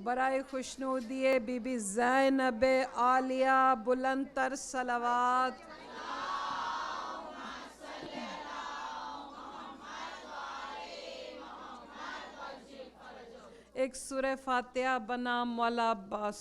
برائے خوشنودی be be زینب عالیہ بلند تر صلوات. ایک سورہ فاتحہ بنام مولا عباس.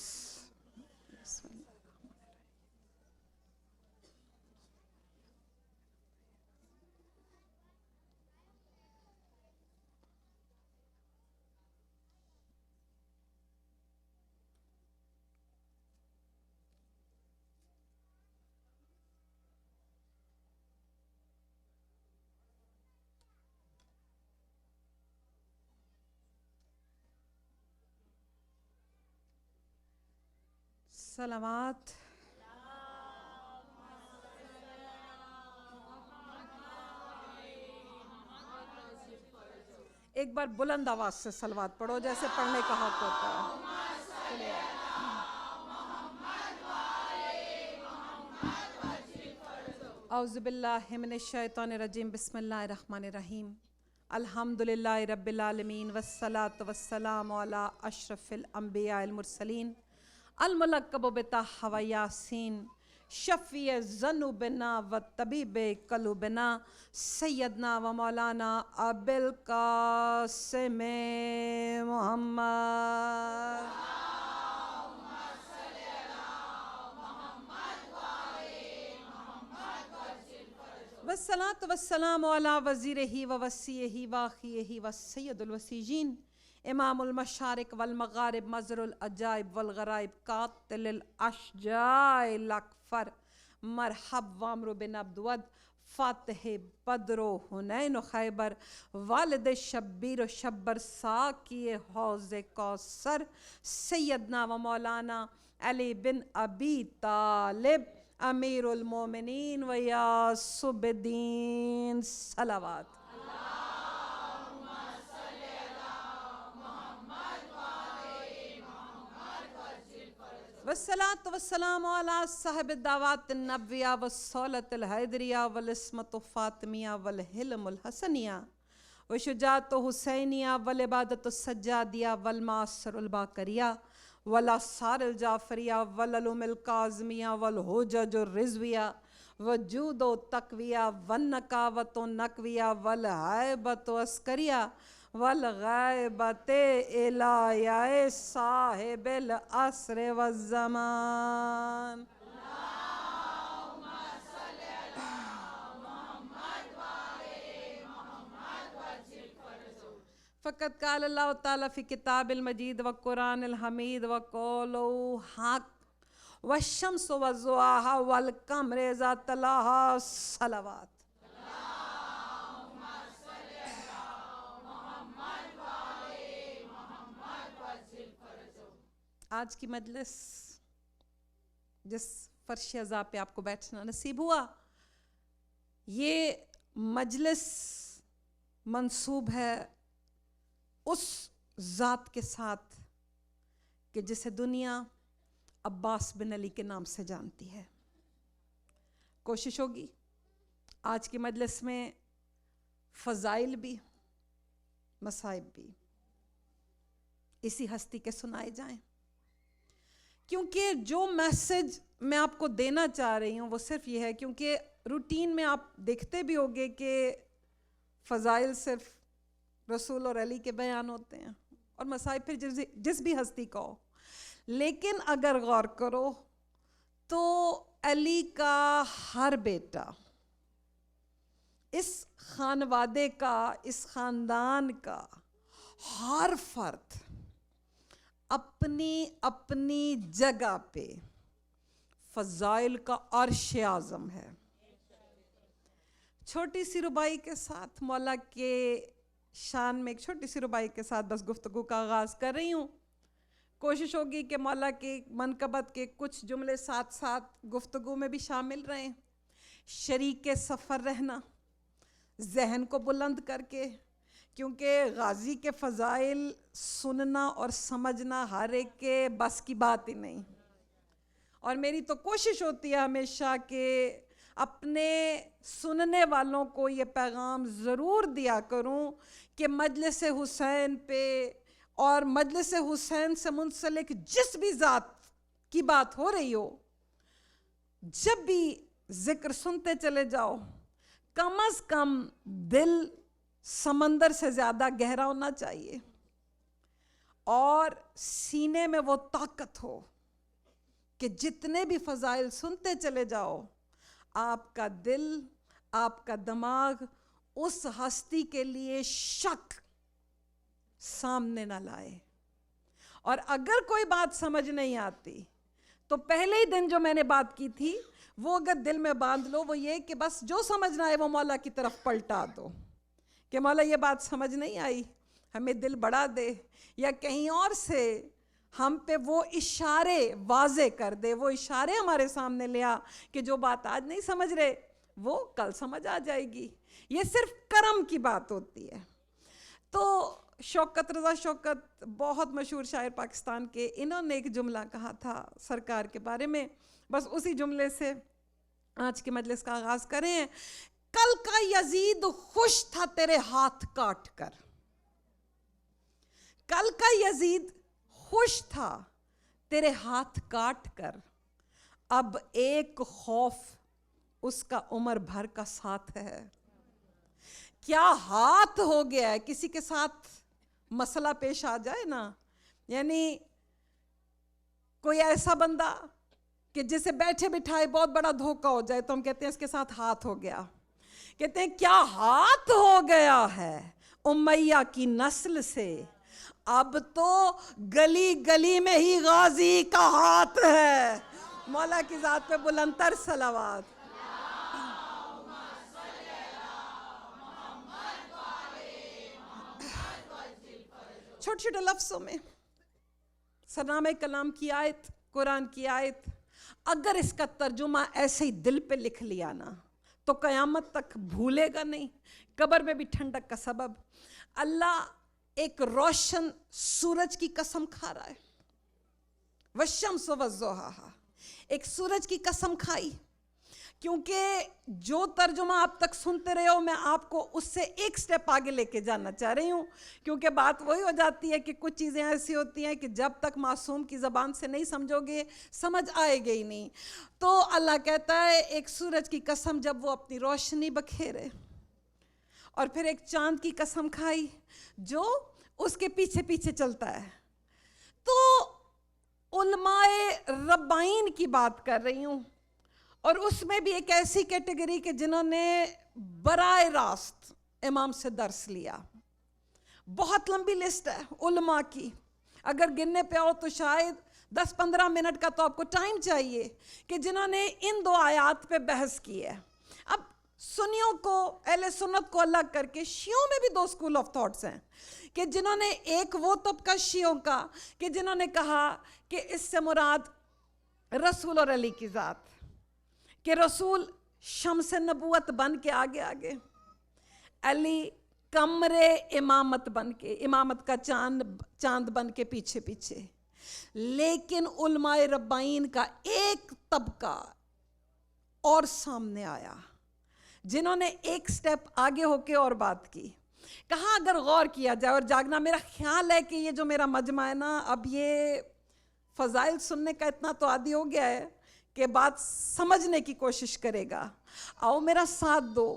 صلوات. ایک بار بلند آواز سے صلوات پڑھو جیسے پڑھنے کا حق ہوتا ہے. اعوذ باللہ من الشیطان الرجیم. بسم اللہ الرحمن الرحیم. الحمدللہ رب العالمین والصلاة والسلام علی اشرف الانبیاء المرسلین الملقب بطہ و یاسین شفیع ذنوبنا و طبیب قلوبنا سیدنا و مولانا ابی القاسم محمد. والصلاة والسلام علی وزیرہ و وصیہ و اخیہ و سید الوسیجین امام المشارق والمغارب مظہر العجائب والغرائب قاتل الاشجاع الاکفر مرحب وامر بن عبدود فاتح بدر و حنین و خیبر والد شبیر و شبر ساقی حوض کوثر سیدنا و مولانا علی بن ابی طالب امیر المومنین و یاسب الدین. صلوات. والصلاة والسلام علی صاحب الدعوات النبویہ والصولة الحیدریہ والعصمت فاطمیہ والحلم الحسنیہ وشجاعت حسینیہ والعبادت السجادیہ والمعصر الباقریہ والآثار الجعفریہ والعلوم الکاظمیہ والحجج الرضویہ وجود و تقویہ والنکاوت النقویہ والہیبت عسکریہ والغیبت الہیہ صاحب العصر والزمان. فقط قال اللہ تعالی فی کتاب المجید و قرآن الحمید و قولو حق والشمس وضحاها والقمر اذا تلاها. صلوات. آج کی مجلس جس فرش عزا پہ آپ کو بیٹھنا نصیب ہوا، یہ مجلس منسوب ہے اس ذات کے ساتھ کہ جسے دنیا عباس بن علی کے نام سے جانتی ہے. کوشش ہوگی آج کی مجلس میں فضائل بھی مصائب بھی اسی ہستی کے سنائے جائیں، کیونکہ جو میسج میں آپ کو دینا چاہ رہی ہوں وہ صرف یہ ہے، کیونکہ روٹین میں آپ دیکھتے بھی ہوگے کہ فضائل صرف رسول اور علی کے بیان ہوتے ہیں اور مصائب پھر جس بھی ہستی کا ہو، لیکن اگر غور کرو تو علی کا ہر بیٹا، اس خانوادے کا، اس خاندان کا ہر فرد اپنی اپنی جگہ پہ فضائل کا عرش اعظم ہے. چھوٹی سی ربائی کے ساتھ مولا کے شان میں ایک چھوٹی سی ربائی کے ساتھ بس گفتگو کا آغاز کر رہی ہوں. کوشش ہوگی کہ مولا کی منقبت کے کچھ جملے ساتھ ساتھ گفتگو میں بھی شامل رہیں. شریک سفر رہنا، ذہن کو بلند کر کے، کیونکہ غازی کے فضائل سننا اور سمجھنا ہر ایک کے بس کی بات ہی نہیں. اور میری تو کوشش ہوتی ہے ہمیشہ کہ اپنے سننے والوں کو یہ پیغام ضرور دیا کروں کہ مجلس حسین پہ اور مجلس حسین سے منسلک جس بھی ذات کی بات ہو رہی ہو، جب بھی ذکر سنتے چلے جاؤ، کم از کم دل سمندر سے زیادہ گہرا ہونا چاہیے اور سینے میں وہ طاقت ہو کہ جتنے بھی فضائل سنتے چلے جاؤ، آپ کا دل، آپ کا دماغ اس ہستی کے لیے شک سامنے نہ لائے. اور اگر کوئی بات سمجھ نہیں آتی تو پہلے ہی دن جو میں نے بات کی تھی وہ اگر دل میں باندھ لو، وہ یہ کہ بس جو سمجھنا ہے وہ مولا کی طرف پلٹا دو کہ مولا یہ بات سمجھ نہیں آئی، ہمیں دل بڑھا دے، یا کہیں اور سے ہم پہ وہ اشارے واضح کر دے، وہ اشارے ہمارے سامنے لیا کہ جو بات آج نہیں سمجھ رہے وہ کل سمجھ آ جائے گی. یہ صرف کرم کی بات ہوتی ہے. تو شوکت رضا شوکت بہت مشہور شاعر پاکستان کے، انہوں نے ایک جملہ کہا تھا سرکار کے بارے میں، بس اسی جملے سے آج کے مجلس کا آغاز کریں ہیں. کل کا یزید خوش تھا تیرے ہاتھ کاٹ کر، کل کا یزید خوش تھا تیرے ہاتھ کاٹ کر، اب ایک خوف اس کا عمر بھر کا ساتھ ہے. کیا ہاتھ ہو گیا ہے، کسی کے ساتھ مسئلہ پیش آ جائے نا، یعنی کوئی ایسا بندہ کہ جسے بیٹھے بٹھائے بہت بڑا دھوکہ ہو جائے تو ہم کہتے ہیں اس کے ساتھ ہاتھ ہو گیا. کہتے ہیں کیا ہاتھ ہو گیا ہے امیہ کی نسل سے، اب تو گلی گلی میں ہی غازی کا ہاتھ ہے. مولا کی ذات پہ بلندتر صلوات. چھوٹے چھوٹے لفظوں میں سرنامہ کلام کی آیت، قرآن کی آیت، اگر اس کا ترجمہ ایسے ہی دل پہ لکھ لیا نا تو قیامت تک بھولے گا نہیں، قبر میں بھی ٹھنڈک کا سبب. اللہ ایک روشن سورج کی قسم کھا رہا ہے، والشمس والضحیٰ، ایک سورج کی قسم کھائی، کیونکہ جو ترجمہ آپ تک سنتے رہے ہو میں آپ کو اس سے ایک سٹیپ آگے لے کے جانا چاہ رہی ہوں، کیونکہ بات وہی ہو جاتی ہے کہ کچھ چیزیں ایسی ہوتی ہیں کہ جب تک معصوم کی زبان سے نہیں سمجھو گے سمجھ آئے گے ہی نہیں. تو اللہ کہتا ہے ایک سورج کی قسم جب وہ اپنی روشنی بکھیرے، اور پھر ایک چاند کی قسم کھائی جو اس کے پیچھے پیچھے چلتا ہے. تو علماء ربائین کی بات کر رہی ہوں، اور اس میں بھی ایک ایسی کیٹیگری کہ جنہوں نے براہ راست امام سے درس لیا. بہت لمبی لسٹ ہے علماء کی، اگر گننے پہ آؤ تو شاید 10-15 منٹ کا تو آپ کو ٹائم چاہیے کہ جنہوں نے ان دو آیات پہ بحث کی ہے. اب سنیوں کو، اہل سنت کو الگ کر کے شیعوں میں بھی 2 اسکول آف تھاٹس ہیں کہ جنہوں نے، ایک وہ طبقہ شیعوں کا کہ جنہوں نے کہا کہ اس سے مراد رسول اور علی کی ذات، کہ رسول شمس نبوت بن کے آگے آگے، علی کمرے امامت بن کے، امامت کا چاند بن کے پیچھے پیچھے. لیکن علماء ربائین کا ایک طبقہ اور سامنے آیا جنہوں نے ایک سٹیپ آگے ہو کے اور بات کی. کہاں اگر غور کیا جائے اور جاگنا، میرا خیال ہے کہ یہ جو میرا مجمع ہے نا، اب یہ فضائل سننے کا اتنا تو عادی ہو گیا ہے کہ بات سمجھنے کی کوشش کرے گا. آؤ میرا ساتھ دو.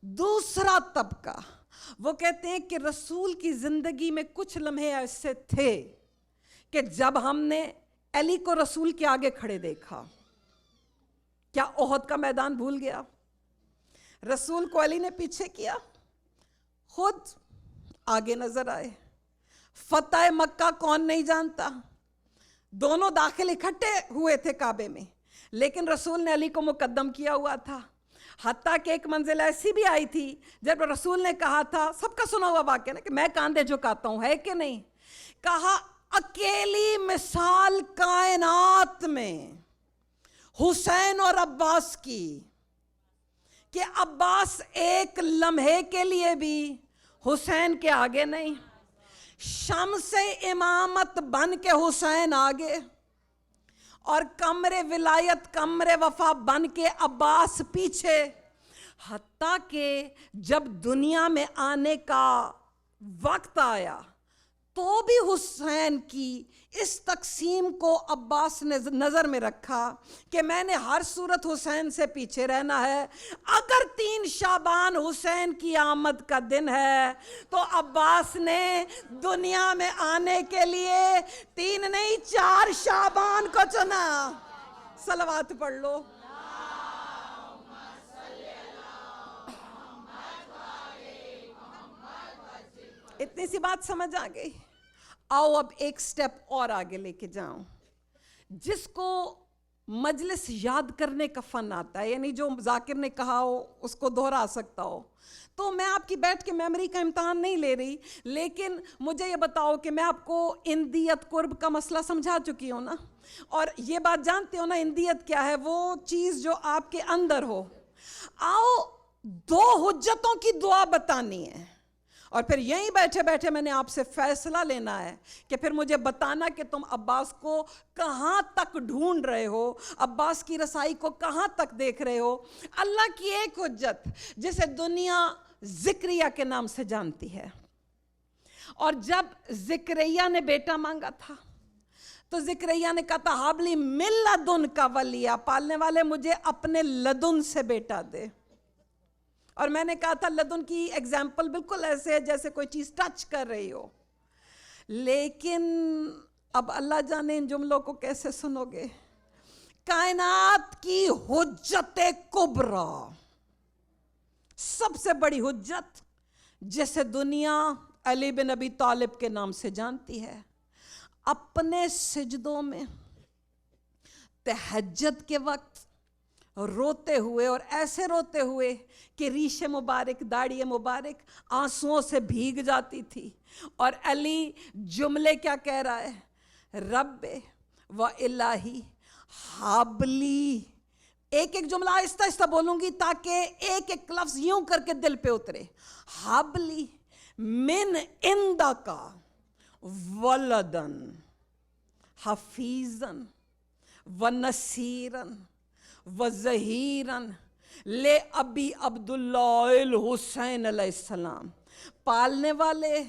دوسرا طبقہ وہ کہتے ہیں کہ رسول کی زندگی میں کچھ لمحے ایسے تھے کہ جب ہم نے علی کو رسول کے آگے کھڑے دیکھا، کیا احد کا میدان بھول گیا؟ رسول کو علی نے پیچھے کیا، خود آگے نظر آئے. فتح مکہ کون نہیں جانتا، دونوں داخل اکٹھے ہوئے تھے کعبے میں، لیکن رسول نے علی کو مقدم کیا ہوا تھا. حتیٰ کہ ایک منزل ایسی بھی آئی تھی جب رسول نے کہا تھا، سب کا سنا ہوا واقعہ نا، کہ میں کاندھے جھکاتا ہوں، ہے کہ نہیں؟ کہا اکیلی مثال کائنات میں حسین اور عباس کی، کہ عباس ایک لمحے کے لیے بھی حسین کے آگے نہیں. شمس امامت بن کے حسین آگے، اور کمر ولایت، کمر وفا بن کے عباس پیچھے. حتیٰ کہ جب دنیا میں آنے کا وقت آیا تو بھی حسین کی اس تقسیم کو عباس نے نظر میں رکھا کہ میں نے ہر صورت حسین سے پیچھے رہنا ہے. اگر 3 شعبان حسین کی آمد کا دن ہے تو عباس نے دنیا میں آنے کے لیے 3 نہیں 4 شعبان کو چنا. صلوات پڑھ لو. اتنی سی بات سمجھ آ گئی. آؤ اب ایک سٹیپ اور آگے لے کے جاؤں. جس کو مجلس یاد کرنے کا فن آتا ہے، یعنی جو ذاکر نے کہا ہو اس کو دہرا سکتا ہو، تو میں آپ کی بیٹھ کے میموری کا امتحان نہیں لے رہی، لیکن مجھے یہ بتاؤ کہ میں آپ کو اندیت قرب کا مسئلہ سمجھا چکی ہوں نا، اور یہ بات جانتے ہو نا اندیت کیا ہے؟ وہ چیز جو آپ کے اندر ہو. آؤ 2 حجتوں کی دعا بتانی ہے، اور پھر یہیں بیٹھے بیٹھے میں نے آپ سے فیصلہ لینا ہے کہ پھر مجھے بتانا کہ تم عباس کو کہاں تک ڈھونڈ رہے ہو، عباس کی رسائی کو کہاں تک دیکھ رہے ہو. اللہ کی ایک حجت جسے دنیا ذکریہ کے نام سے جانتی ہے. اور جب ذکریہ نے بیٹا مانگا تھا تو ذکریہ نے کہا تھا حابلی من لدن کا ولیہ، پالنے والے مجھے اپنے لدن سے بیٹا دے. اور میں نے کہا تھا لدن کی ایگزامپل بالکل ایسے ہے جیسے کوئی چیز ٹچ کر رہی ہو. لیکن اب اللہ جانے ان جملوں کو کیسے سنو گے. کائنات کی حجت کبریٰ، سب سے بڑی حجت جسے دنیا علی بن ابی طالب کے نام سے جانتی ہے، اپنے سجدوں میں تہجد کے وقت روتے ہوئے، اور ایسے روتے ہوئے کہ ریش مبارک، داڑھی مبارک آنسوؤں سے بھیگ جاتی تھی. اور علی جملے کیا کہہ رہا ہے؟ رب و الہی حابلی. ایک ایک جملہ آہستہ آہستہ بولوں گی تاکہ ایک ایک لفظ یوں کر کے دل پہ اترے. حابلی من عندک ولدن حفیظن و نصیرن وَظَهِيرًا لِأَبِي عبداللہ الحسین علیہ السلام. پالنے والے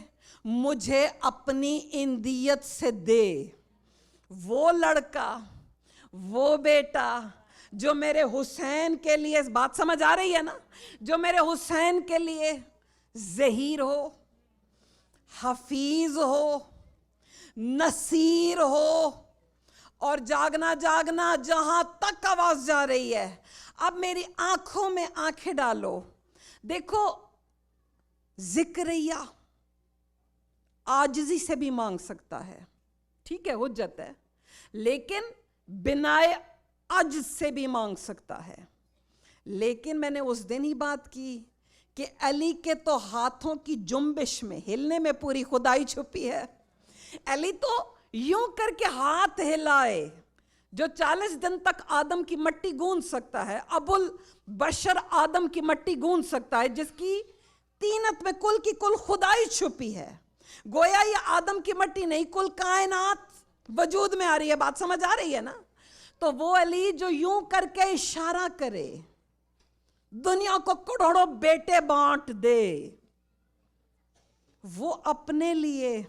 مجھے اپنی اندیت سے دے وہ لڑکا، وہ بیٹا جو میرے حسین کے لیے، بات سمجھ آ رہی ہے نا، جو میرے حسین کے لیے ظہیر ہو، حفیظ ہو، نصیر ہو. اور جاگنا جاگنا جہاں تک آواز جا رہی ہے، اب میری آنکھوں میں آنکھیں ڈالو. دیکھو ذکریہ عاجزی سے بھی مانگ سکتا ہے، ٹھیک ہے حجت ہے، لیکن بنائے عجز سے بھی مانگ سکتا ہے. لیکن میں نے اس دن ہی بات کی کہ علی کے تو ہاتھوں کی جنبش میں، ہلنے میں پوری خدائی چھپی ہے. علی تو یوں کر کے ہاتھ ہلائے جو 40 دن تک آدم کی مٹی گوند سکتا ہے. ابو البشر آدم کی مٹی گوند سکتا ہے، جس کی تینت میں کل کی کل خدائی چھپی ہے. گویا یہ آدم کی مٹی نہیں، کل کائنات وجود میں آ رہی ہے. بات سمجھ آ رہی ہے نا؟ تو وہ علی جو یوں کر کے اشارہ کرے، دنیا کو کروڑوں بیٹے بانٹ دے، وہ اپنے لیے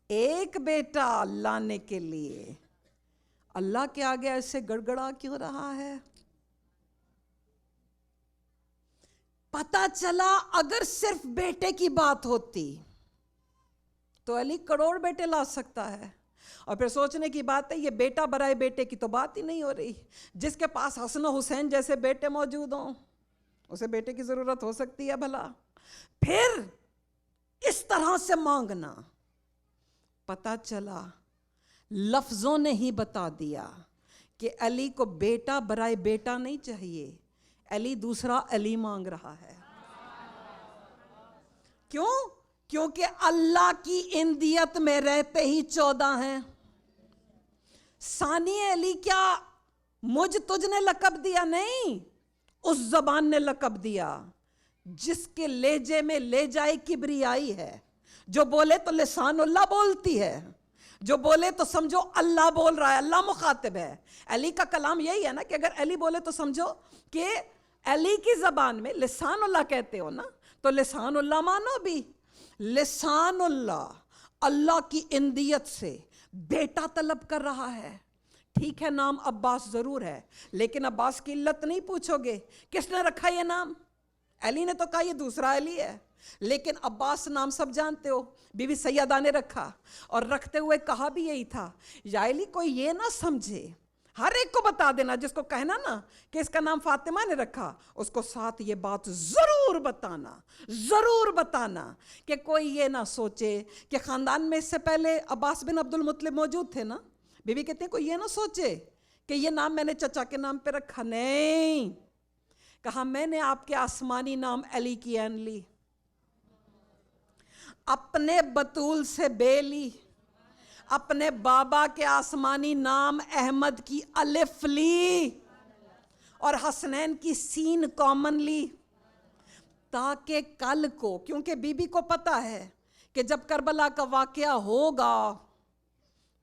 ایک بیٹا لانے کے لیے اللہ کے آگے ایسے گڑگڑا کیوں رہا ہے؟ پتا چلا اگر صرف بیٹے کی بات ہوتی تو علی کروڑ بیٹے لا سکتا ہے. اور پھر سوچنے کی بات ہے یہ بیٹا برائے بیٹے کی تو بات ہی نہیں ہو رہی. جس کے پاس حسن و حسین جیسے بیٹے موجود ہوں اسے بیٹے کی ضرورت ہو سکتی ہے بھلا؟ پھر اس طرح سے مانگنا. پتا چلا لفظوں نے ہی بتا دیا کہ علی کو بیٹا برائے بیٹا نہیں چاہیے، علی دوسرا علی مانگ رہا ہے. کیوں؟ کیونکہ اللہ کی اندیت میں رہتے ہی 14 ہیں. ثانی علی کیا مجھ تجھ نے لقب دیا؟ نہیں، اس زبان نے لقب دیا جس کے لہجے میں لہجۂ کبریائی ہے. جو بولے تو لسان اللہ بولتی ہے، جو بولے تو سمجھو اللہ بول رہا ہے، اللہ مخاطب ہے. علی کا کلام یہی ہے نا کہ اگر علی بولے تو سمجھو کہ علی کی زبان میں لسان اللہ کہتے ہو نا، تو لسان اللہ مانو بھی. لسان اللہ کی اندیت سے بیٹا طلب کر رہا ہے. ٹھیک ہے نام عباس ضرور ہے, لیکن عباس کی علت نہیں پوچھو گے. کس نے رکھا یہ نام؟ علی نے تو کہا یہ دوسرا علی ہے, لیکن عباس نام سب جانتے ہو, بی بی سیدہ نے رکھا, اور رکھتے ہوئے کہا بھی یہی تھا, یا علی کوئی یہ نہ سمجھے, ہر ایک کو بتا دینا جس کو کہنا نا کہ اس کا نام فاطمہ نے رکھا, اس کو ساتھ یہ بات ضرور بتانا کہ کوئی یہ نہ سوچے کہ خاندان میں اس سے پہلے عباس بن عبد المطلب موجود تھے نا. بی بی کہتے ہیں کوئی یہ نہ سوچے کہ یہ نام میں نے چچا کے نام پہ رکھا. نہیں, کہا میں نے آپ کے آسمانی نام علی کی این لی, اپنے بطول سے بے لی, اپنے بابا کے آسمانی نام احمد کی الف لی, اور حسنین کی سین کامن لی, تاکہ کل کو, کیونکہ بی بی کو پتا ہے کہ جب کربلا کا واقعہ ہوگا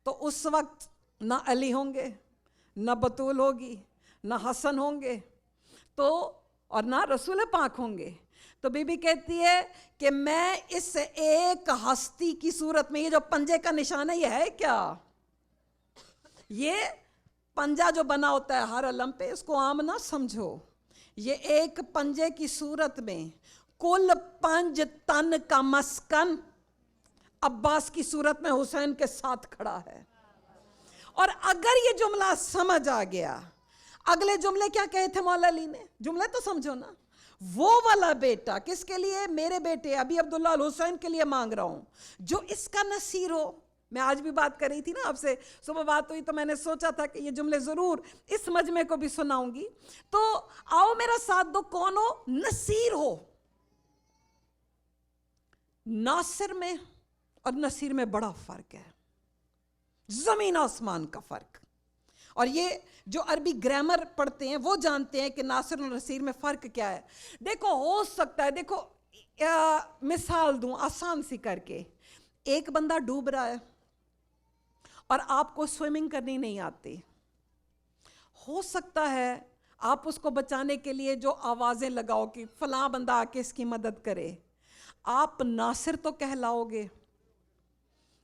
تو اس وقت نہ علی ہوں گے, نہ بطول ہوگی, نہ حسن ہوں گے, تو اور نہ رسول پاک ہوں گے. تو بی بی کہتی ہے کہ میں اس ایک ہستی کی صورت میں, یہ جو پنجے کا نشان ہے یہ ہے کیا؟ یہ پنجہ جو بنا ہوتا ہے ہر علم پہ, اس کو عام نہ سمجھو. یہ ایک پنجے کی صورت میں کل 5 تن کا مسکن عباس کی صورت میں حسین کے ساتھ کھڑا ہے. اور اگر یہ جملہ سمجھ آ گیا, اگلے جملے کیا کہے تھے مولا علی نے؟ جملے تو سمجھو نا. وہ والا بیٹا کس کے لیے؟ میرے بیٹے ابی عبداللہ الحسین کے لیے مانگ رہا ہوں, جو اس کا نصیر ہو. میں آج بھی بات کر رہی تھی نا آپ سے, صبح بات ہوئی تو میں نے سوچا تھا کہ یہ جملے ضرور اس مجمع کو بھی سناؤں گی. تو آؤ میرا ساتھ دو, کون ہو؟ نصیر ہو. ناصر میں اور نصیر میں بڑا فرق ہے, زمین آسمان کا فرق. اور یہ جو عربی گرامر پڑھتے ہیں وہ جانتے ہیں کہ ناصر اور نصیر میں فرق کیا ہے. دیکھو ہو سکتا ہے, دیکھو مثال دوں آسان سی کر کے, ایک بندہ ڈوب رہا ہے اور آپ کو سوئمنگ کرنی نہیں آتی. ہو سکتا ہے آپ اس کو بچانے کے لیے جو آوازیں لگاؤ کہ فلاں بندہ آ کے اس کی مدد کرے, آپ ناصر تو کہلاؤ گے.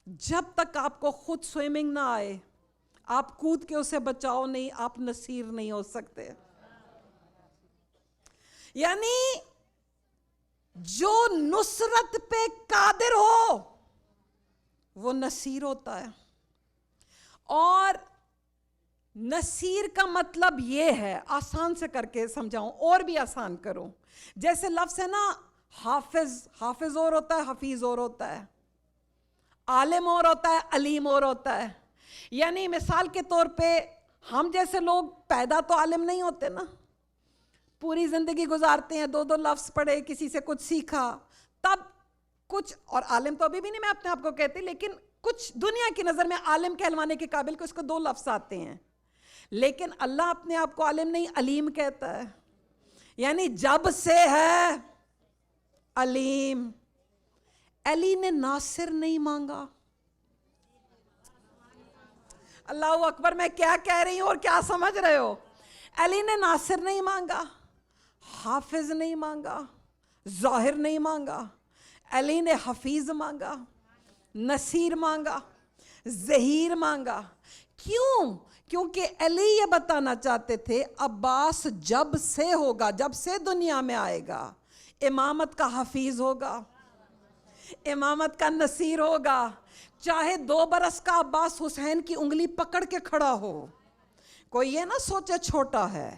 جب تک آپ کو خود سوئمنگ نہ آئے, آپ کود کے اسے بچاؤ نہیں, آپ نصیر نہیں ہو سکتے. یعنی جو نصرت پہ قادر ہو وہ نصیر ہوتا ہے. اور نصیر کا مطلب یہ ہے, آسان سے کر کے سمجھاؤں اور بھی آسان کروں, جیسے لفظ ہے نا حافظ, حافظ اور ہوتا ہے, حفیظ اور ہوتا ہے, عالم اور ہوتا ہے, علیم اور ہوتا ہے. یعنی مثال کے طور پہ ہم جیسے لوگ پیدا تو عالم نہیں ہوتے نا, پوری زندگی گزارتے ہیں, 2 لفظ پڑھے, کسی سے کچھ سیکھا, تب کچھ, اور عالم تو ابھی بھی نہیں میں اپنے آپ کو کہتی, لیکن کچھ دنیا کی نظر میں عالم کہلوانے کے قابل کو اس کو 2 لفظ آتے ہیں. لیکن اللہ اپنے آپ کو عالم نہیں علیم کہتا ہے. یعنی جب سے ہے علیم. علی نے ناصر نہیں مانگا. اللہ اکبر, میں کیا کہہ رہی ہوں اور کیا سمجھ رہے ہو؟ علی نے ناصر نہیں مانگا, حافظ نہیں مانگا, ظاہر نہیں مانگا. علی نے حفیظ مانگا, نصیر مانگا, ظہیر مانگا. کیوں؟ کیونکہ علی یہ بتانا چاہتے تھے عباس جب سے ہوگا, جب سے دنیا میں آئے گا, امامت کا حفیظ ہوگا, امامت کا نصیر ہوگا. چاہے 2 برس کا عباس حسین کی انگلی پکڑ کے کھڑا ہو, کوئی یہ نہ سوچے چھوٹا ہے,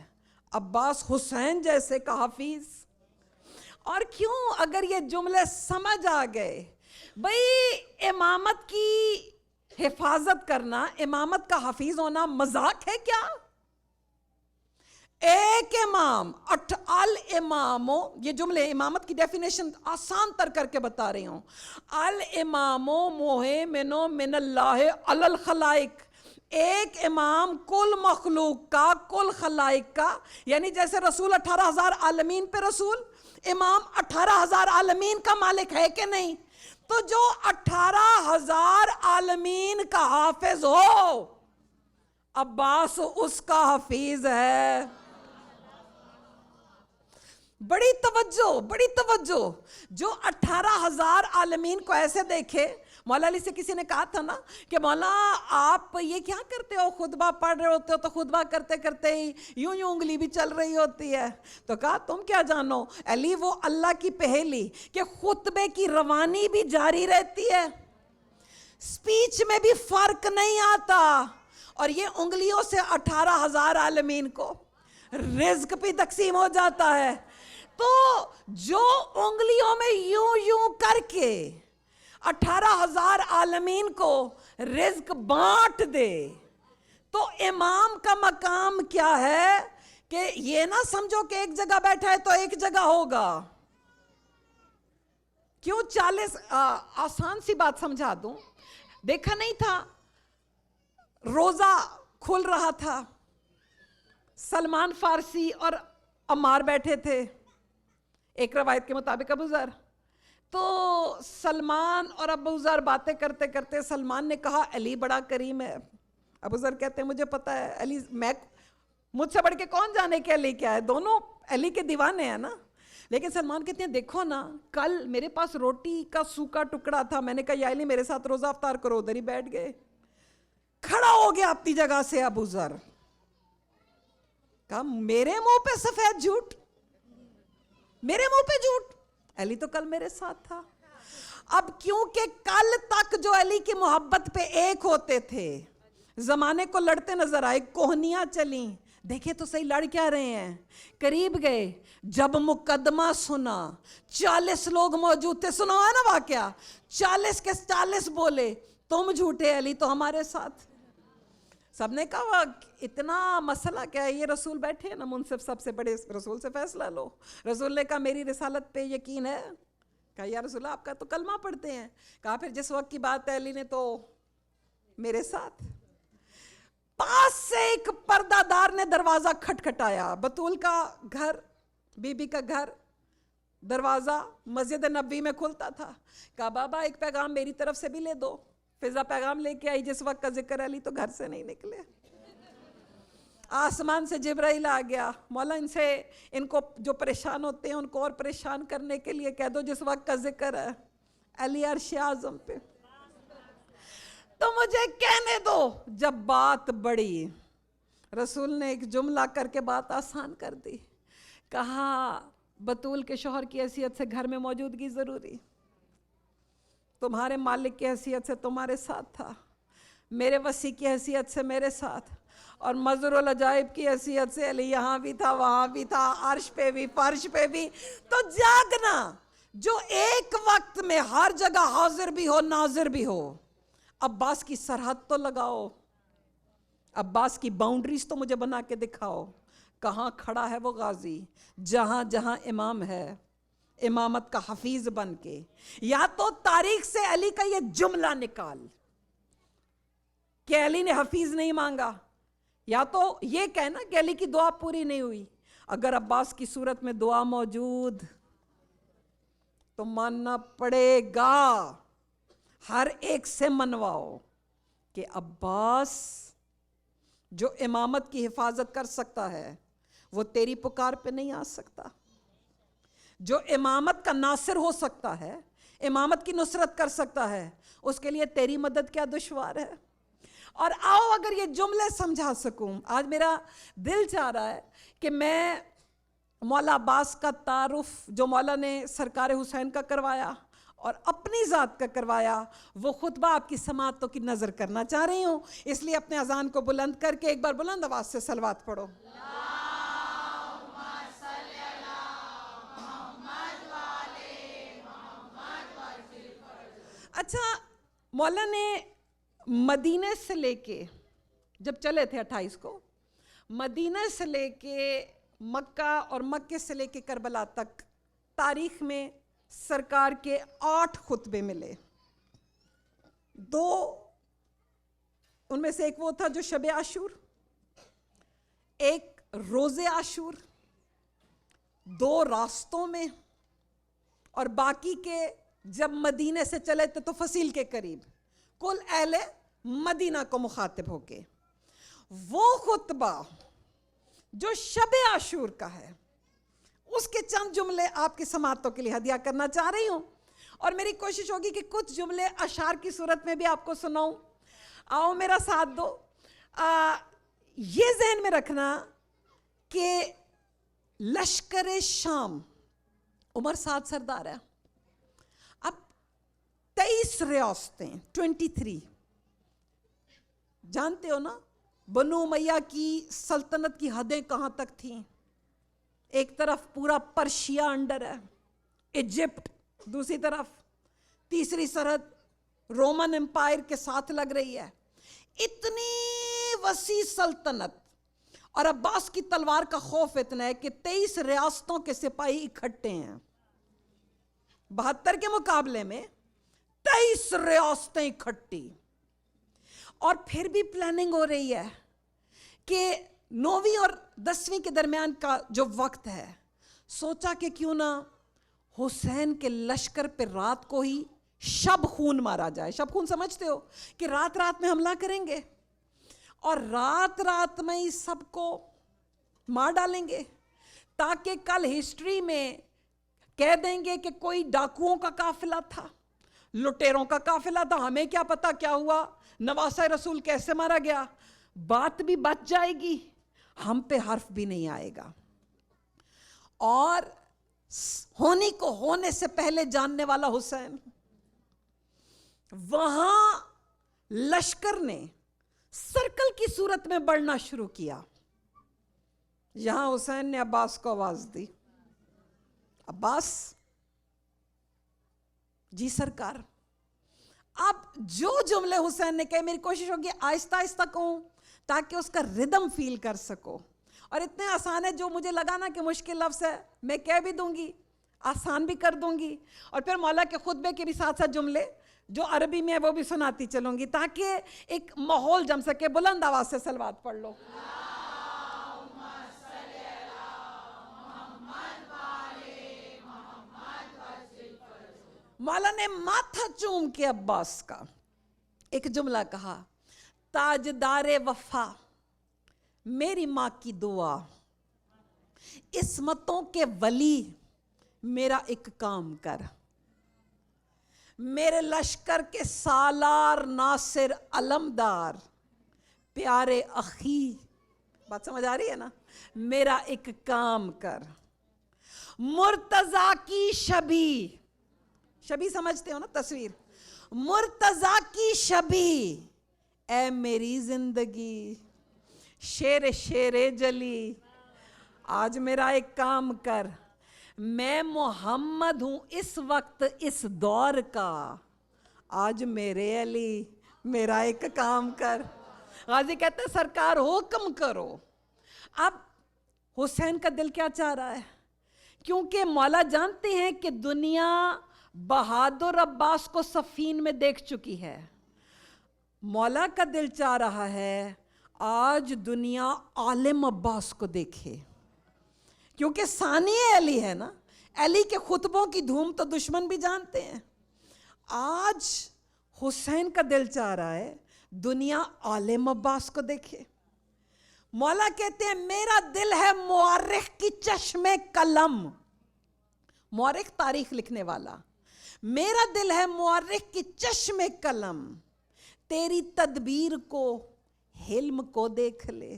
عباس حسین جیسے کا حفیظ. اور کیوں؟ اگر یہ جملے سمجھ آ گئے, بھئی امامت کی حفاظت کرنا, امامت کا حفیظ ہونا مذاق ہے کیا؟ ایک امام, الامامو, یہ جملے امامت کی ڈیفینیشن آسان تر کر کے بتا رہی ہوں. الامامو مہمنو من اللہ علی الخلائق, ایک امام کل مخلوق کا, کل خلائق کا. یعنی جیسے رسول 18,000 عالمین پہ رسول, امام 18,000 عالمین کا مالک ہے کہ نہیں؟ تو جو 18,000 عالمین کا حافظ ہو, عباس اس کا حفیظ ہے. بڑی توجہ. جو 18,000 عالمین کو ایسے دیکھے. مولا علی سے کسی نے کہا تھا نا کہ مولا آپ یہ کیا کرتے ہو, خطبہ پڑھ رہے ہوتے ہو تو خطبہ کرتے کرتے ہی یوں انگلی بھی چل رہی ہوتی ہے. تو کہا تم کیا جانو علی, وہ اللہ کی پہلی کہ خطبے کی روانی بھی جاری رہتی ہے, سپیچ میں بھی فرق نہیں آتا, اور یہ انگلیوں سے 18,000 عالمین کو رزق بھی تقسیم ہو جاتا ہے. تو جو انگلیوں میں یوں کر کے 18,000 عالمین کو رزق بانٹ دے, تو امام کا مقام کیا ہے کہ یہ نہ سمجھو کہ ایک جگہ بیٹھا ہے تو ایک جگہ ہوگا. کیوں 40 آسان سی بات سمجھا دوں. دیکھا نہیں تھا روزہ کھل رہا تھا, سلمان فارسی اور عمار بیٹھے تھے ایک روایت کے مطابق ابو ذر. تو سلمان اور ابو ذر باتیں کرتے کرتے سلمان نے کہا علی بڑا کریم ہے. ابو ذر کہتے ہیں مجھے پتا ہے علی, میں مجھ سے بڑھ کے کون جانے کہ علی کیا ہے, دونوں علی کے دیوانے ہیں نا. لیکن سلمان کہتے ہیں دیکھو نا, کل میرے پاس روٹی کا سوکھا ٹکڑا تھا, میں نے کہا یا علی میرے ساتھ روزہ افطار کرو, ادھر ہی بیٹھ گئے. کھڑا ہو گیا اپنی جگہ سے ابو ذر, کہا میرے منہ پہ سفید جھوٹ, میرے منہ پہ جھوٹ, علی تو کل میرے ساتھ تھا. اب کیونکہ کل تک جو علی کی محبت پہ ایک ہوتے تھے, زمانے کو لڑتے نظر آئے, کوہنیاں چلیں, دیکھے تو صحیح لڑ کیا رہے ہیں, قریب گئے, جب مقدمہ سنا 40 لوگ موجود تھے, سنا ہے نا واقعہ, 40 کے 40 بولے تم جھوٹے علی تو ہمارے ساتھ. سب نے کہا اتنا مسئلہ کیا ہے, یہ رسول بیٹھے ہیں نا منصف, سب سے بڑے رسول سے فیصلہ لو. رسول نے کہا میری رسالت پہ یقین ہے. کہا یا رسول اللہ آپ کا تو کلمہ پڑھتے ہیں. کہا پھر جس وقت کی بات ہے علی نے تو میرے ساتھ. پاس سے ایک پردہ دار نے دروازہ کھٹکھٹایا, بطول کا گھر, بی بی کا گھر, دروازہ مسجد نبوی میں کھلتا تھا. کہا بابا ایک پیغام میری طرف سے بھی لے دو. فضا پیغام لے کے آئی, جس وقت کا ذکر علی تو گھر سے نہیں نکلے. آسمان سے جبرائیل آ گیا, مولا ان کو جو پریشان ہوتے ہیں ان کو اور پریشان کرنے کے لیے کہہ دو جس وقت کا ذکر ہے علی عرش اعظم پہ. تو مجھے کہنے دو جب بات بڑی, رسول نے ایک جملہ کر کے بات آسان کر دی. کہا بطول کے شوہر کی حیثیت سے گھر میں موجودگی ضروری, تمہارے مالک کی حیثیت سے تمہارے ساتھ تھا, میرے وسیع کی حیثیت سے میرے ساتھ, اور مظہر العجائب کی حیثیت سے علی یہاں بھی تھا وہاں بھی تھا, عرش پہ بھی فرش پہ بھی. تو جاگنا جو ایک وقت میں ہر جگہ حاضر بھی ہو ناظر بھی ہو. عباس کی سرحد تو لگاؤ, عباس کی باؤنڈریز تو مجھے بنا کے دکھاؤ. کہاں کھڑا ہے وہ غازی جہاں جہاں امام ہے, امامت کا حفیظ بن کے. یا تو تاریخ سے علی کا یہ جملہ نکال کہ علی نے حفیظ نہیں مانگا, یا تو یہ کہنا کہ علی کی دعا پوری نہیں ہوئی. اگر عباس کی صورت میں دعا موجود تو ماننا پڑے گا, ہر ایک سے منواؤ کہ عباس جو امامت کی حفاظت کر سکتا ہے وہ تیری پکار پہ نہیں آ سکتا. جو امامت کا ناصر ہو سکتا ہے, امامت کی نصرت کر سکتا ہے, اس کے لیے تیری مدد کیا دشوار ہے. اور آؤ اگر یہ جملے سمجھا سکوں, آج میرا دل چاہ رہا ہے کہ میں مولا عباس کا تعارف جو مولا نے سرکار حسین کا کروایا اور اپنی ذات کا کروایا, وہ خطبہ آپ کی سماعتوں کی نظر کرنا چاہ رہی ہوں. اس لیے اپنے اذان کو بلند کر کے ایک بار بلند آواز سے صلوات پڑھو. اچھا, مولا نے مدینے سے لے کے جب چلے تھے 28 کو, مدینے سے لے کے مکہ اور مکے سے لے کے کربلا تک تاریخ میں سرکار کے 8 خطبے ملے. 2 ان میں سے ایک وہ تھا جو شب عاشور, ایک روز عاشور, 2 راستوں میں, اور باقی کے جب مدینے سے چلے تھے تو فصیل کے قریب, کل اہل مدینہ کو مخاطب ہو کے. وہ خطبہ جو شب عاشور کا ہے اس کے چند جملے آپ کی سماعتوں کے لیے ہدیہ کرنا چاہ رہی ہوں، اور میری کوشش ہوگی کہ کچھ جملے اشعار کی صورت میں بھی آپ کو سناؤں. آؤ میرا ساتھ دو. یہ ذہن میں رکھنا کہ لشکر شام، عمر 7 سردار ہے، اب 23 ریاستیں، 23. جانتے ہو نا بنو امیہ کی سلطنت کی حدیں کہاں تک تھیں؟ ایک طرف پورا پرشیا انڈر ہے، ایجپٹ دوسری طرف، تیسری سرحد رومن امپائر کے ساتھ لگ رہی ہے. اتنی وسیع سلطنت، اور عباس کی تلوار کا خوف اتنا ہے کہ 23 ریاستوں کے سپاہی اکٹھے ہیں. 72 کے مقابلے میں 23 ریاستیں اکٹھی. اور پھر بھی پلاننگ ہو رہی ہے کہ 9ویں اور 10ویں کے درمیان کا جو وقت ہے، سوچا کہ کیوں نہ حسین کے لشکر پہ رات کو ہی شب خون مارا جائے. شب خون سمجھتے ہو کہ رات رات میں حملہ کریں گے اور رات رات میں ہی سب کو مار ڈالیں گے، تاکہ کل ہسٹری میں کہہ دیں گے کہ کوئی ڈاکوؤں کا قافلہ تھا، لٹیروں کا قافلہ تھا، ہمیں کیا پتا کیا ہوا، نواسہ رسول کیسے مارا گیا. بات بھی بچ جائے گی، ہم پہ حرف بھی نہیں آئے گا. اور ہونے کو ہونے سے پہلے جاننے والا حسین. وہاں لشکر نے سرکل کی صورت میں بڑھنا شروع کیا. یہاں حسین نے عباس کو آواز دی. عباس جی سرکار. اب جو جملے حسین نے کہے میری کوشش ہوگی آہستہ آہستہ کہوں تاکہ اس کا ردم فیل کر سکو. اور اتنے آسان ہے، جو مجھے لگا نا کہ مشکل لفظ ہے میں کہہ بھی دوں گی، آسان بھی کر دوں گی، اور پھر مولا کے خطبے کے بھی ساتھ ساتھ جملے جو عربی میں ہے وہ بھی سناتی چلوں گی تاکہ ایک ماحول جم سکے. بلند آواز سے صلوات پڑھ لو. مولا نے ماتھا چوم کے عباس کا ایک جملہ کہا، تاجدار وفا میری ماں کی دعا، عصمتوں کے ولی میرا ایک کام کر، میرے لشکر کے سالار ناصر علمدار پیارے اخی، بات سمجھ آ رہی ہے نا، میرا ایک کام کر. مرتضیٰ کی شبی، شبی سمجھتے ہو نا تصویر، مرتضیٰ کی شبی اے میری زندگی، شیر شیر جلی آج میرا ایک کام کر. میں محمد ہوں اس وقت اس دور کا، آج میرے علی میرا ایک کام کر. غازی کہتے ہیں سرکار حکم کرو. اب حسین کا دل کیا چاہ رہا ہے؟ کیونکہ مولا جانتے ہیں کہ دنیا بہادر عباس کو صفین میں دیکھ چکی ہے. مولا کا دل چاہ رہا ہے آج دنیا عالم عباس کو دیکھے، کیونکہ ثانی علی ہے نا. علی کے خطبوں کی دھوم تو دشمن بھی جانتے ہیں. آج حسین کا دل چاہ رہا ہے دنیا عالم عباس کو دیکھے. مولا کہتے ہیں میرا دل ہے مورخ کی چشم قلم، مورخ تاریخ لکھنے والا، میرا دل ہے مورخ کی چشم قلم، تیری تدبیر کو حلم کو دیکھ لے،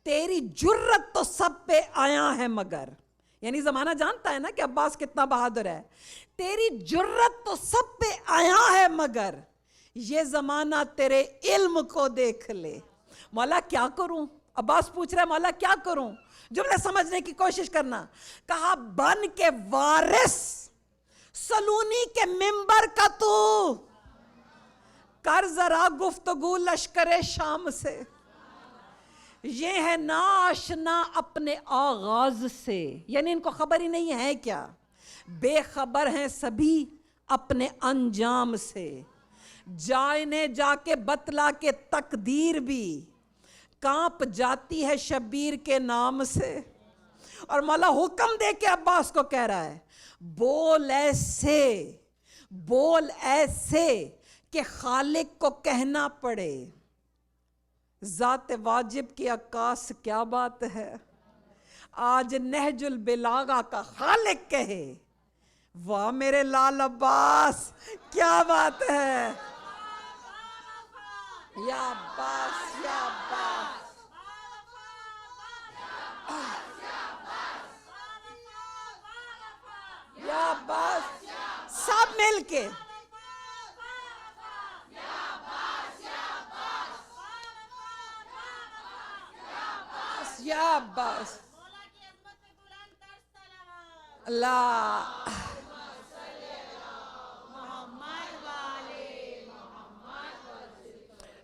تیری جرت تو سب پہ آیا ہے مگر، یعنی زمانہ جانتا ہے نا کہ عباس کتنا بہادر ہے. تیری جرت تو سب پہ آیا ہے مگر یہ زمانہ تیرے علم کو دیکھ لے. مولا کیا کروں؟ عباس پوچھ رہا ہے مولا کیا کروں؟ جملے سمجھنے کی کوشش کرنا. کہا بن کے وارث سلونی کے ممبر کا تو کر ذرا گفتگو لشکر شام سے، یہ ہے ناشنا اپنے آغاز سے، یعنی ان کو خبر ہی نہیں ہے کیا، بے خبر ہیں سبھی اپنے انجام سے، جائنے جا کے بتلا کے تقدیر بھی کانپ جاتی ہے شبیر کے نام سے. اور مولا حکم دے کے عباس کو کہہ رہا ہے بول ایسے کہ خالق کو کہنا پڑے، ذات واجب کی عکاس کیا بات ہے. آج نہج البلاغہ کا خالق کہے واہ میرے لال عباس، کیا بات ہے، یا عباس یا عباس، یا عباس، سب مل کے یا عباس، اللہ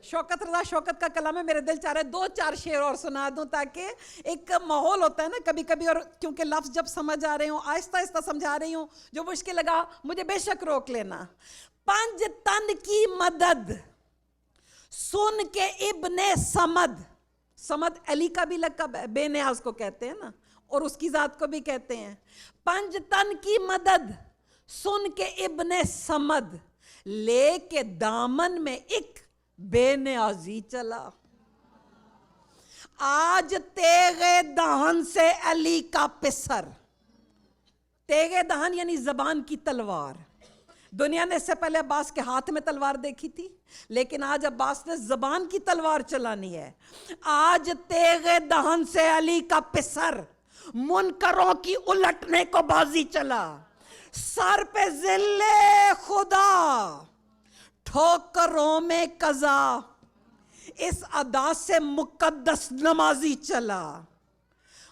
شوکت رضا شوکت کا کلام ہے، میرے دل چاہ رہا ہے 2-4 شعر اور سنا دوں تاکہ ایک ماحول ہوتا ہے نا کبھی کبھی، اور کیونکہ لفظ جب سمجھ آ رہے ہوں آہستہ آہستہ سمجھا رہی ہوں، جو مشکل لگا مجھے بے شک روک لینا۔ 5 تن کی مدد سن کے ابن صمد، صمد علی کا بھی لقب ہے، بے نیاز کو کہتے ہیں نا، اور اس کی ذات کو بھی کہتے ہیں۔ 5 تن کی مدد سن کے ابن صمد، لے کے دامن میں ایک بے نیازی چلا، آج تیغ دہن سے علی کا پسر، تیغ دہن یعنی زبان کی تلوار، دنیا نے اس سے پہلے عباس کے ہاتھ میں تلوار دیکھی تھی، لیکن آج عباس نے زبان کی تلوار چلانی ہے۔ آج تیغ دہن سے علی کا پسر، منکروں کی الٹنے کو بازی چلا، سر پہ ذل خدا ٹھوکروں میں قضا، اس ادا سے مقدس نمازی چلا،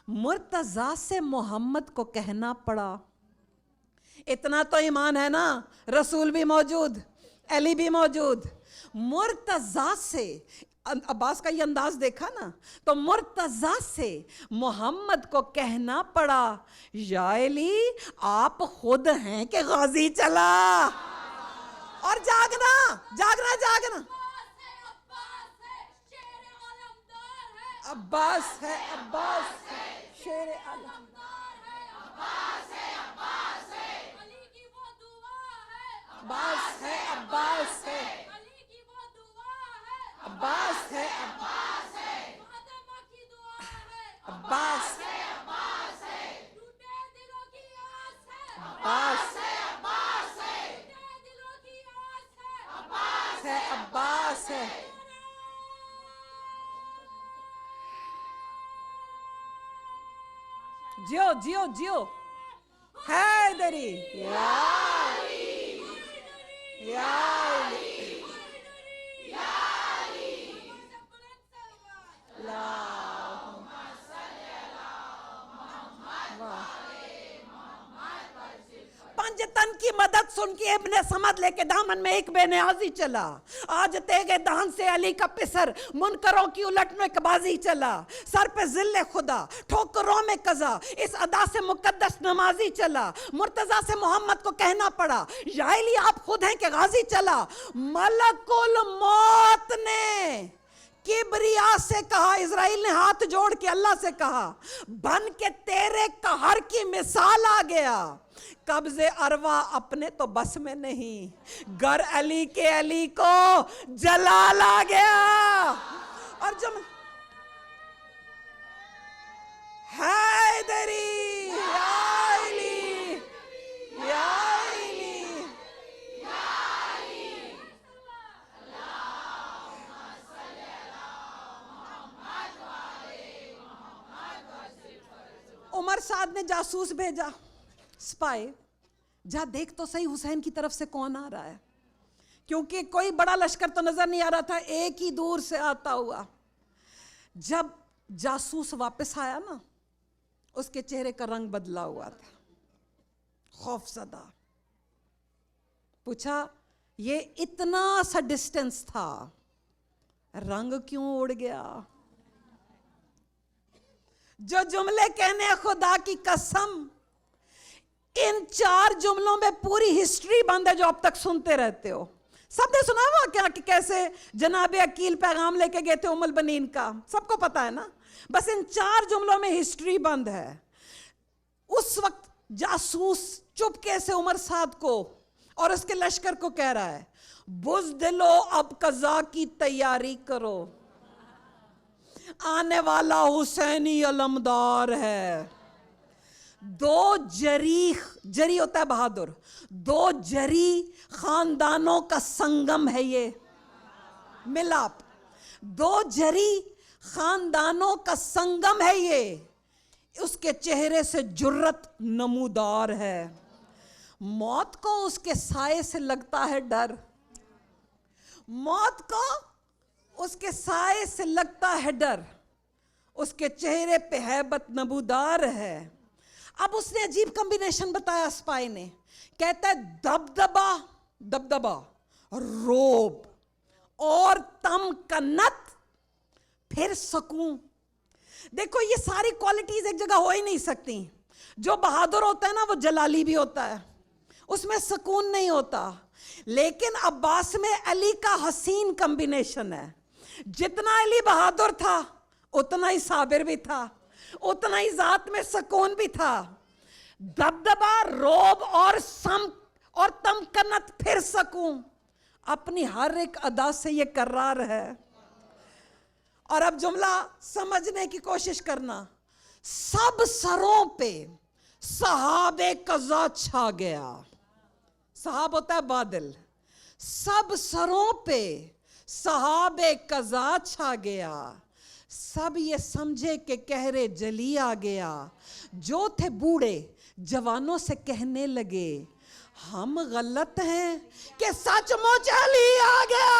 مرتضیٰ سے محمد کو کہنا پڑا، اتنا تو ایمان ہے نا، رسول بھی موجود، علی بھی موجود، مرتضیٰ سے، عباس کا یہ انداز دیکھا نا، تو مرتضیٰ سے محمد کو کہنا پڑا یا علی آپ خود ہیں کہ غازی چلا، اور جاگنا جاگنا جاگنا، عباس ہے عباس شیر عالم، عباس ہے عباس ہے عباس ہے عباس ہے عباس ہے عباس ہے عباس ہے، جیو جیو جیو، حیدری یا علی یا علی یا علی، اللہم صلی علی محمد، 5 تن کی مدد سن کے ابن صمد لے کے دامن میں ایک بے نیازی چلا، آج تیغ دہن سے علی کا پسر، منکروں کی الٹ میں بازی چلا، سر پہ ذل خدا ٹھوکروں میں قضا، اس ادا سے مقدس نمازی چلا، مرتضیٰ سے محمد کو کہنا پڑا یا علی آپ خود ہیں کہ غازی چلا، ملک الموت نے کبریا سے کہا، اسرائیل نے ہاتھ جوڑ کے اللہ سے کہا بن کے تیرے قہر کی مثال آ گیا، قبض ارواح اپنے تو بس میں نہیں، گر علی کے علی کو جلال آ گیا، اور جب حیدری یا علی یا علی یا علی، عمر سعد نے جاسوس بھیجا، سپائی، جا دیکھ تو صحیح حسین کی طرف سے کون آ رہا ہے، کیونکہ کوئی بڑا لشکر تو نظر نہیں آ رہا تھا، ایک ہی دور سے آتا ہوا۔ جب جاسوس واپس آیا نا، اس کے چہرے کا رنگ بدلا ہوا تھا، خوف زدہ، پوچھا یہ اتنا سا ڈسٹنس تھا، رنگ کیوں اڑ گیا؟ جو جملے کہنے خدا کی قسم، ان 4 جملوں میں پوری ہسٹری بند ہے جو اب تک سنتے رہتے ہو۔ سب نے سنا ہوا کیا کہ کیسے جناب عقیل پیغام لے کے گئے تھے ام البنین کا، سب کو پتا ہے نا، بس ان 4 جملوں میں ہسٹری بند ہے۔ اس وقت جاسوس چپکے سے عمر سعد کو اور اس کے لشکر کو کہہ رہا ہے بزدلو اب قضا کی تیاری کرو، آنے والا حسینی علمدار ہے. دو جری ہوتا ہے بہادر, دو جری خاندانوں کا سنگم ہے یہ ملاپ, دو جری خاندانوں کا سنگم ہے یہ. اس کے چہرے سے جرت نمودار ہے. موت کو اس کے سائے سے لگتا ہے ڈر, موت کو اس کے سائے سے لگتا ہے ڈر, اس کے چہرے پہ ہیبت نمودار ہے. اب اس نے عجیب کمبینیشن بتایا اسپائی نے, کہتا ہے دبدبا روب اور تمکنت پھر سکون. دیکھو یہ ساری کوالٹیز ایک جگہ ہو ہی نہیں سکتی. جو بہادر ہوتا ہے نا وہ جلالی بھی ہوتا ہے, اس میں سکون نہیں ہوتا. لیکن عباس میں علی کا حسین کمبینیشن ہے. جتنا علی بہادر تھا اتنا ہی صابر بھی تھا, اتنا ہی ذات میں سکون بھی تھا. دبدبا روب اور تمکنت پھر سکون, اپنی ہر ایک ادا سے یہ کرار ہے. اور اب جملہ سمجھنے کی کوشش کرنا. سب سروں پہ سحاب قضا چھا گیا. سحاب ہوتا ہے بادل. سب سروں پہ سحاب قضا چھا گیا. سب یہ سمجھے کہ قہر جلی آ گیا. جو تھے بوڑھے جوانوں سے کہنے لگے ہم غلط ہیں کہ سچ مچ علی آ گیا.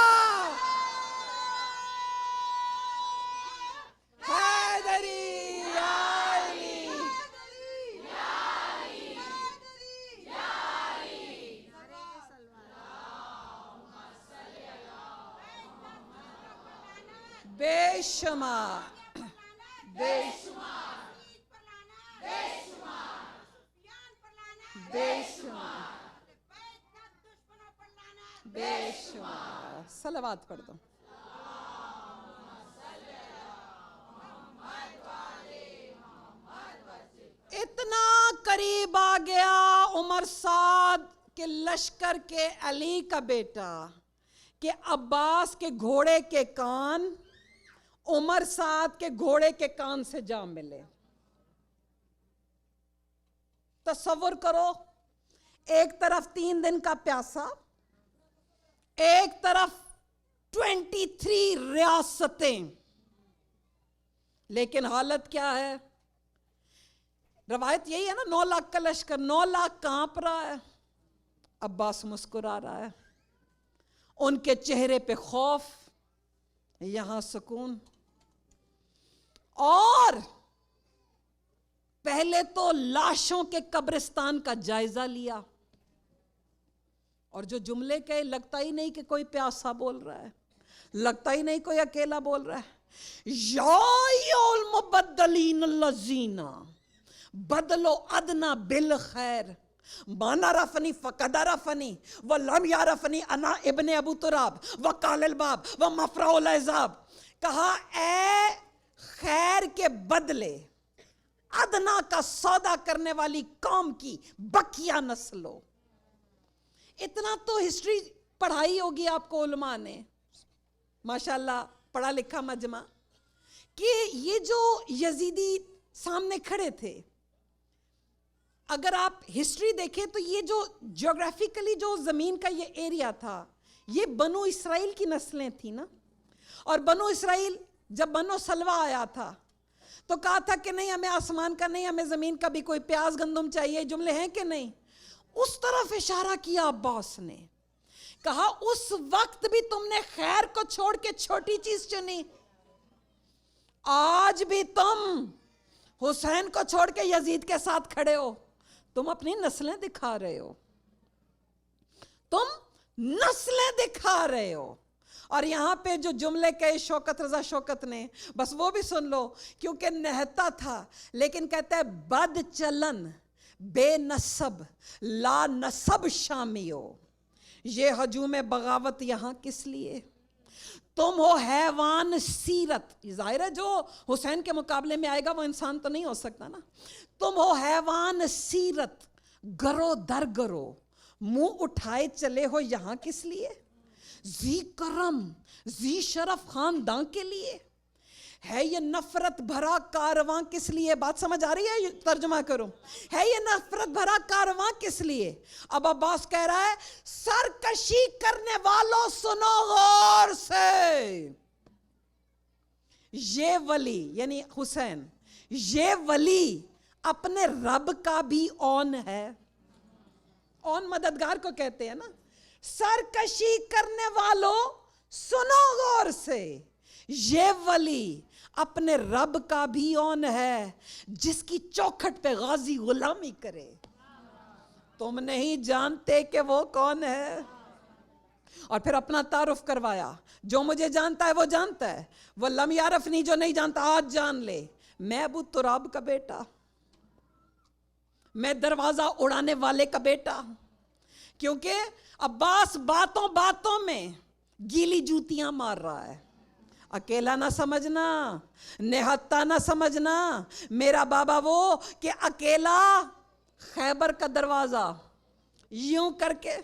حیدری یا علی, بے شمار بے شمار بے شمار. صلوات پڑھ دو. اتنا قریب آ گیا عمر سعد کے لشکر کے علی کا بیٹا کہ عباس کے گھوڑے کے کان عمر سعد کے گھوڑے کے کان سے جا ملے. تصور کرو, ایک طرف 3 دن کا پیاسا, ایک طرف 23 ریاستیں, لیکن حالت کیا ہے؟ روایت یہی ہے نا, 9 لاکھ کا لشکر, 9 لاکھ کانپ رہا ہے. عباس مسکرا رہا ہے, ان کے چہرے پہ خوف, یہاں سکون. اور پہلے تو لاشوں کے قبرستان کا جائزہ لیا, اور جو جملے کہے لگتا ہی نہیں کہ کوئی پیاسا بول رہا ہے, لگتا ہی نہیں کوئی اکیلا بول رہا ہے. یا المبدلین الذین بدلو ادنا بالخیر من عرفنی فقد عرفنی ولم یعرفنی انا ابن ابو تراب وقال الباب ومفرع العذاب. کہا اے خیر کے بدلے ادنا کا سودا کرنے والی قوم کی بکیا نسلو. اتنا تو ہسٹری پڑھائی ہوگی آپ کو علماء نے, ماشاءاللہ پڑھا لکھا مجمع, کہ یہ جو یزیدی سامنے کھڑے تھے, اگر آپ ہسٹری دیکھیں تو یہ جو جیوگرافیکلی جو زمین کا یہ ایریا تھا, یہ بنو اسرائیل کی نسلیں تھیں نا. اور بنو اسرائیل جب بنو سلوہ آیا تھا تو کہا تھا کہ نہیں ہمیں آسمان کا نہیں, ہمیں زمین کا بھی کوئی پیاز گندم چاہیے. جملے ہیں کہ نہیں؟ اس طرف اشارہ کیا عباس نے, کہا اس وقت بھی تم نے خیر کو چھوڑ کے چھوٹی چیز چنی, آج بھی تم حسین کو چھوڑ کے یزید کے ساتھ کھڑے ہو. تم اپنی نسلیں دکھا رہے ہو, تم نسلیں دکھا رہے ہو. اور یہاں پہ جو جملے کہے شوکت رضا شوکت نے, بس وہ بھی سن لو, کیونکہ نہتا تھا. لیکن کہتا ہے بد چلن بے نسب لا نسب شامیو, یہ ہجوم بغاوت یہاں کس لیے؟ تم ہو حیوان سیرت. ظاہر ہے جو حسین کے مقابلے میں آئے گا وہ انسان تو نہیں ہو سکتا نا. تم ہو حیوان سیرت, گرو در گرو, منہ اٹھائے چلے ہو یہاں کس لیے؟ ذی کرم ذی شرف خاندان کے لیے. ہے یہ نفرت بھرا کارواں کس لیے؟ بات سمجھ آ رہی ہے؟ ترجمہ کروں، ہے یہ نفرت بھرا کارواں کس لیے؟ اب عباس کہہ رہا ہے سرکشی کرنے والوں سنو غور سے، یہ ولی یعنی حسین، یہ ولی اپنے رب کا بھی اون ہے. اون مددگار کو کہتے ہیں نا. سرکشی کرنے والوں سنو غور سے، یہ ولی اپنے رب کا بھی اون ہے جس کی چوکھٹ پہ غازی غلامی کرے. تم نہیں جانتے کہ وہ کون ہے. اور پھر اپنا تعارف کروایا، جو مجھے جانتا ہے وہ جانتا ہے، وہ لم یعرفنی جو نہیں جانتا آج جان لے. میں ابو تراب کا بیٹا، میں دروازہ اڑانے والے کا بیٹا. کیونکہ عباس باتوں باتوں میں گیلی جوتیاں مار رہا ہے. اکیلا نہ سمجھنا، نہتا نہ سمجھنا، میرا بابا وہ کہ اکیلا خیبر کا دروازہ یوں کر کے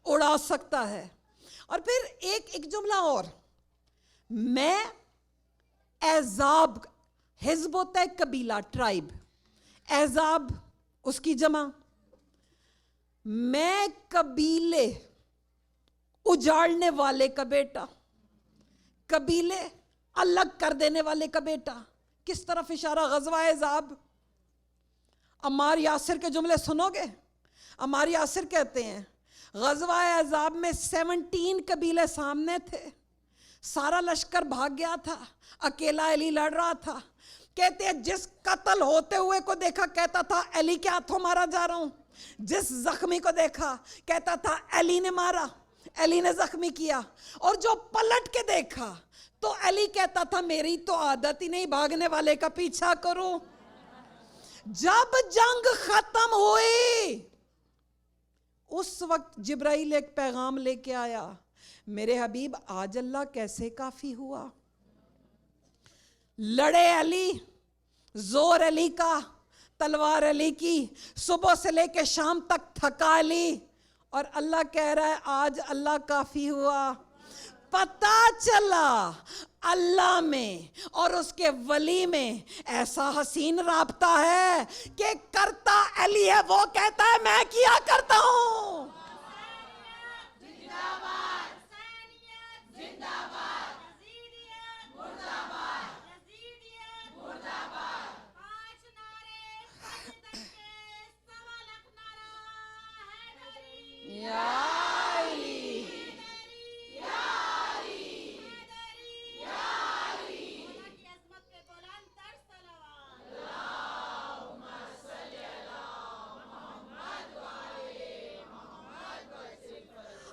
اڑا سکتا ہے. اور پھر ایک جملہ اور، میں احزاب، حزب ہوتا ہے قبیلہ، ٹرائب، احزاب اس کی جمع، میں قبیلے اجاڑنے والے کا بیٹا، قبیلے الگ کر دینے والے کا بیٹا. کس طرف اشارہ؟ غزوہ احزاب. عمار یاسر کے جملے سنو گے. عمار یاسر کہتے ہیں غزوہ احزاب میں 17 قبیلے سامنے تھے، سارا لشکر بھاگ گیا تھا، اکیلا علی لڑ رہا تھا. کہتے ہیں جس قتل ہوتے ہوئے کو دیکھا کہتا تھا علی کے ہاتھوں مارا جا رہا ہوں، جس زخمی کو دیکھا کہتا تھا علی نے مارا، علی نے زخمی کیا، اور جو پلٹ کے دیکھا تو علی کہتا تھا میری تو عادت ہی نہیں بھاگنے والے کا پیچھا کروں. جب جنگ ختم ہوئی اس وقت جبرائیل ایک پیغام لے کے آیا، میرے حبیب آج اللہ کیسے کافی ہوا. لڑے علی، زور علی کا، تلوار علی کی، صبح سے لے کے شام تک تھکا علی، اور اللہ کہہ رہا ہے آج اللہ کافی ہوا. پتہ چلا اللہ میں اور اس کے ولی میں ایسا حسین رابطہ ہے کہ کرتا علی ہے وہ کہتا ہے میں کیا کرتا ہوں.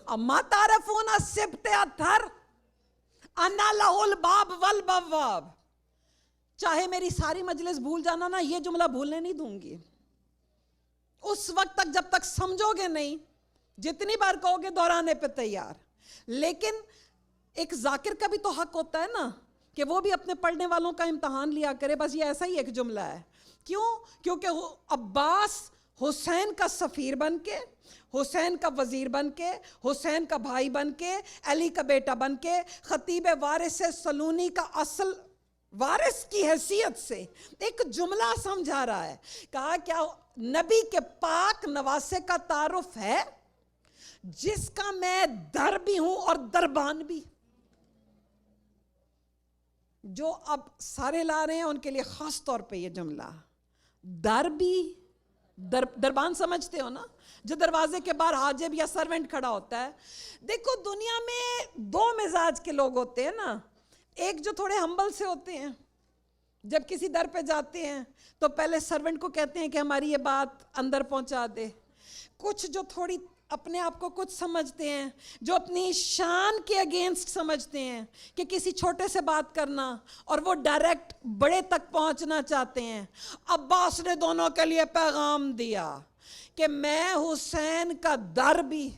اما تعرفون السبت اتھر انا لہ الباب والبواب. چاہے میری ساری مجلس بھول جانا نا، یہ جملہ بھولنے نہیں دوں گی. اس وقت تک جب تک سمجھو گے نہیں، جتنی بار کہو گے دہرانے پہ تیار. لیکن ایک ذاکر کا بھی تو حق ہوتا ہے نا کہ وہ بھی اپنے پڑھنے والوں کا امتحان لیا کرے. بس یہ ایسا ہی ایک جملہ ہے. کیوں؟ کیونکہ عباس حسین کا سفیر بن کے، حسین کا وزیر بن کے، حسین کا بھائی بن کے، علی کا بیٹا بن کے، خطیب وارث سلونی کا اصل وارث کی حیثیت سے ایک جملہ سمجھا رہا ہے. کہا کیا نبی کے پاک نواسے کا تعارف ہے جس کا میں در بھی ہوں اور دربان بھی. جو اب سارے لا رہے ہیں ان کے لیے خاص طور پہ یہ جملہ، در بھی، دربان سمجھتے ہو نا، جو دروازے کے باہر حاجب یا سرونٹ کھڑا ہوتا ہے. دیکھو دنیا میں 2 مزاج کے لوگ ہوتے ہیں نا. ایک جو تھوڑے ہمبل سے ہوتے ہیں، جب کسی در پہ جاتے ہیں تو پہلے سرونٹ کو کہتے ہیں کہ ہماری یہ بات اندر پہنچا دے. کچھ جو تھوڑی اپنے آپ کو کچھ سمجھتے ہیں، جو اپنی شان کے اگینسٹ سمجھتے ہیں کہ کسی چھوٹے سے بات کرنا اور وہ ڈائریکٹ بڑے تک پہنچنا چاہتے ہیں. عباس نے دونوں کے لیے پیغام دیا کہ میں حسین کا در بھی،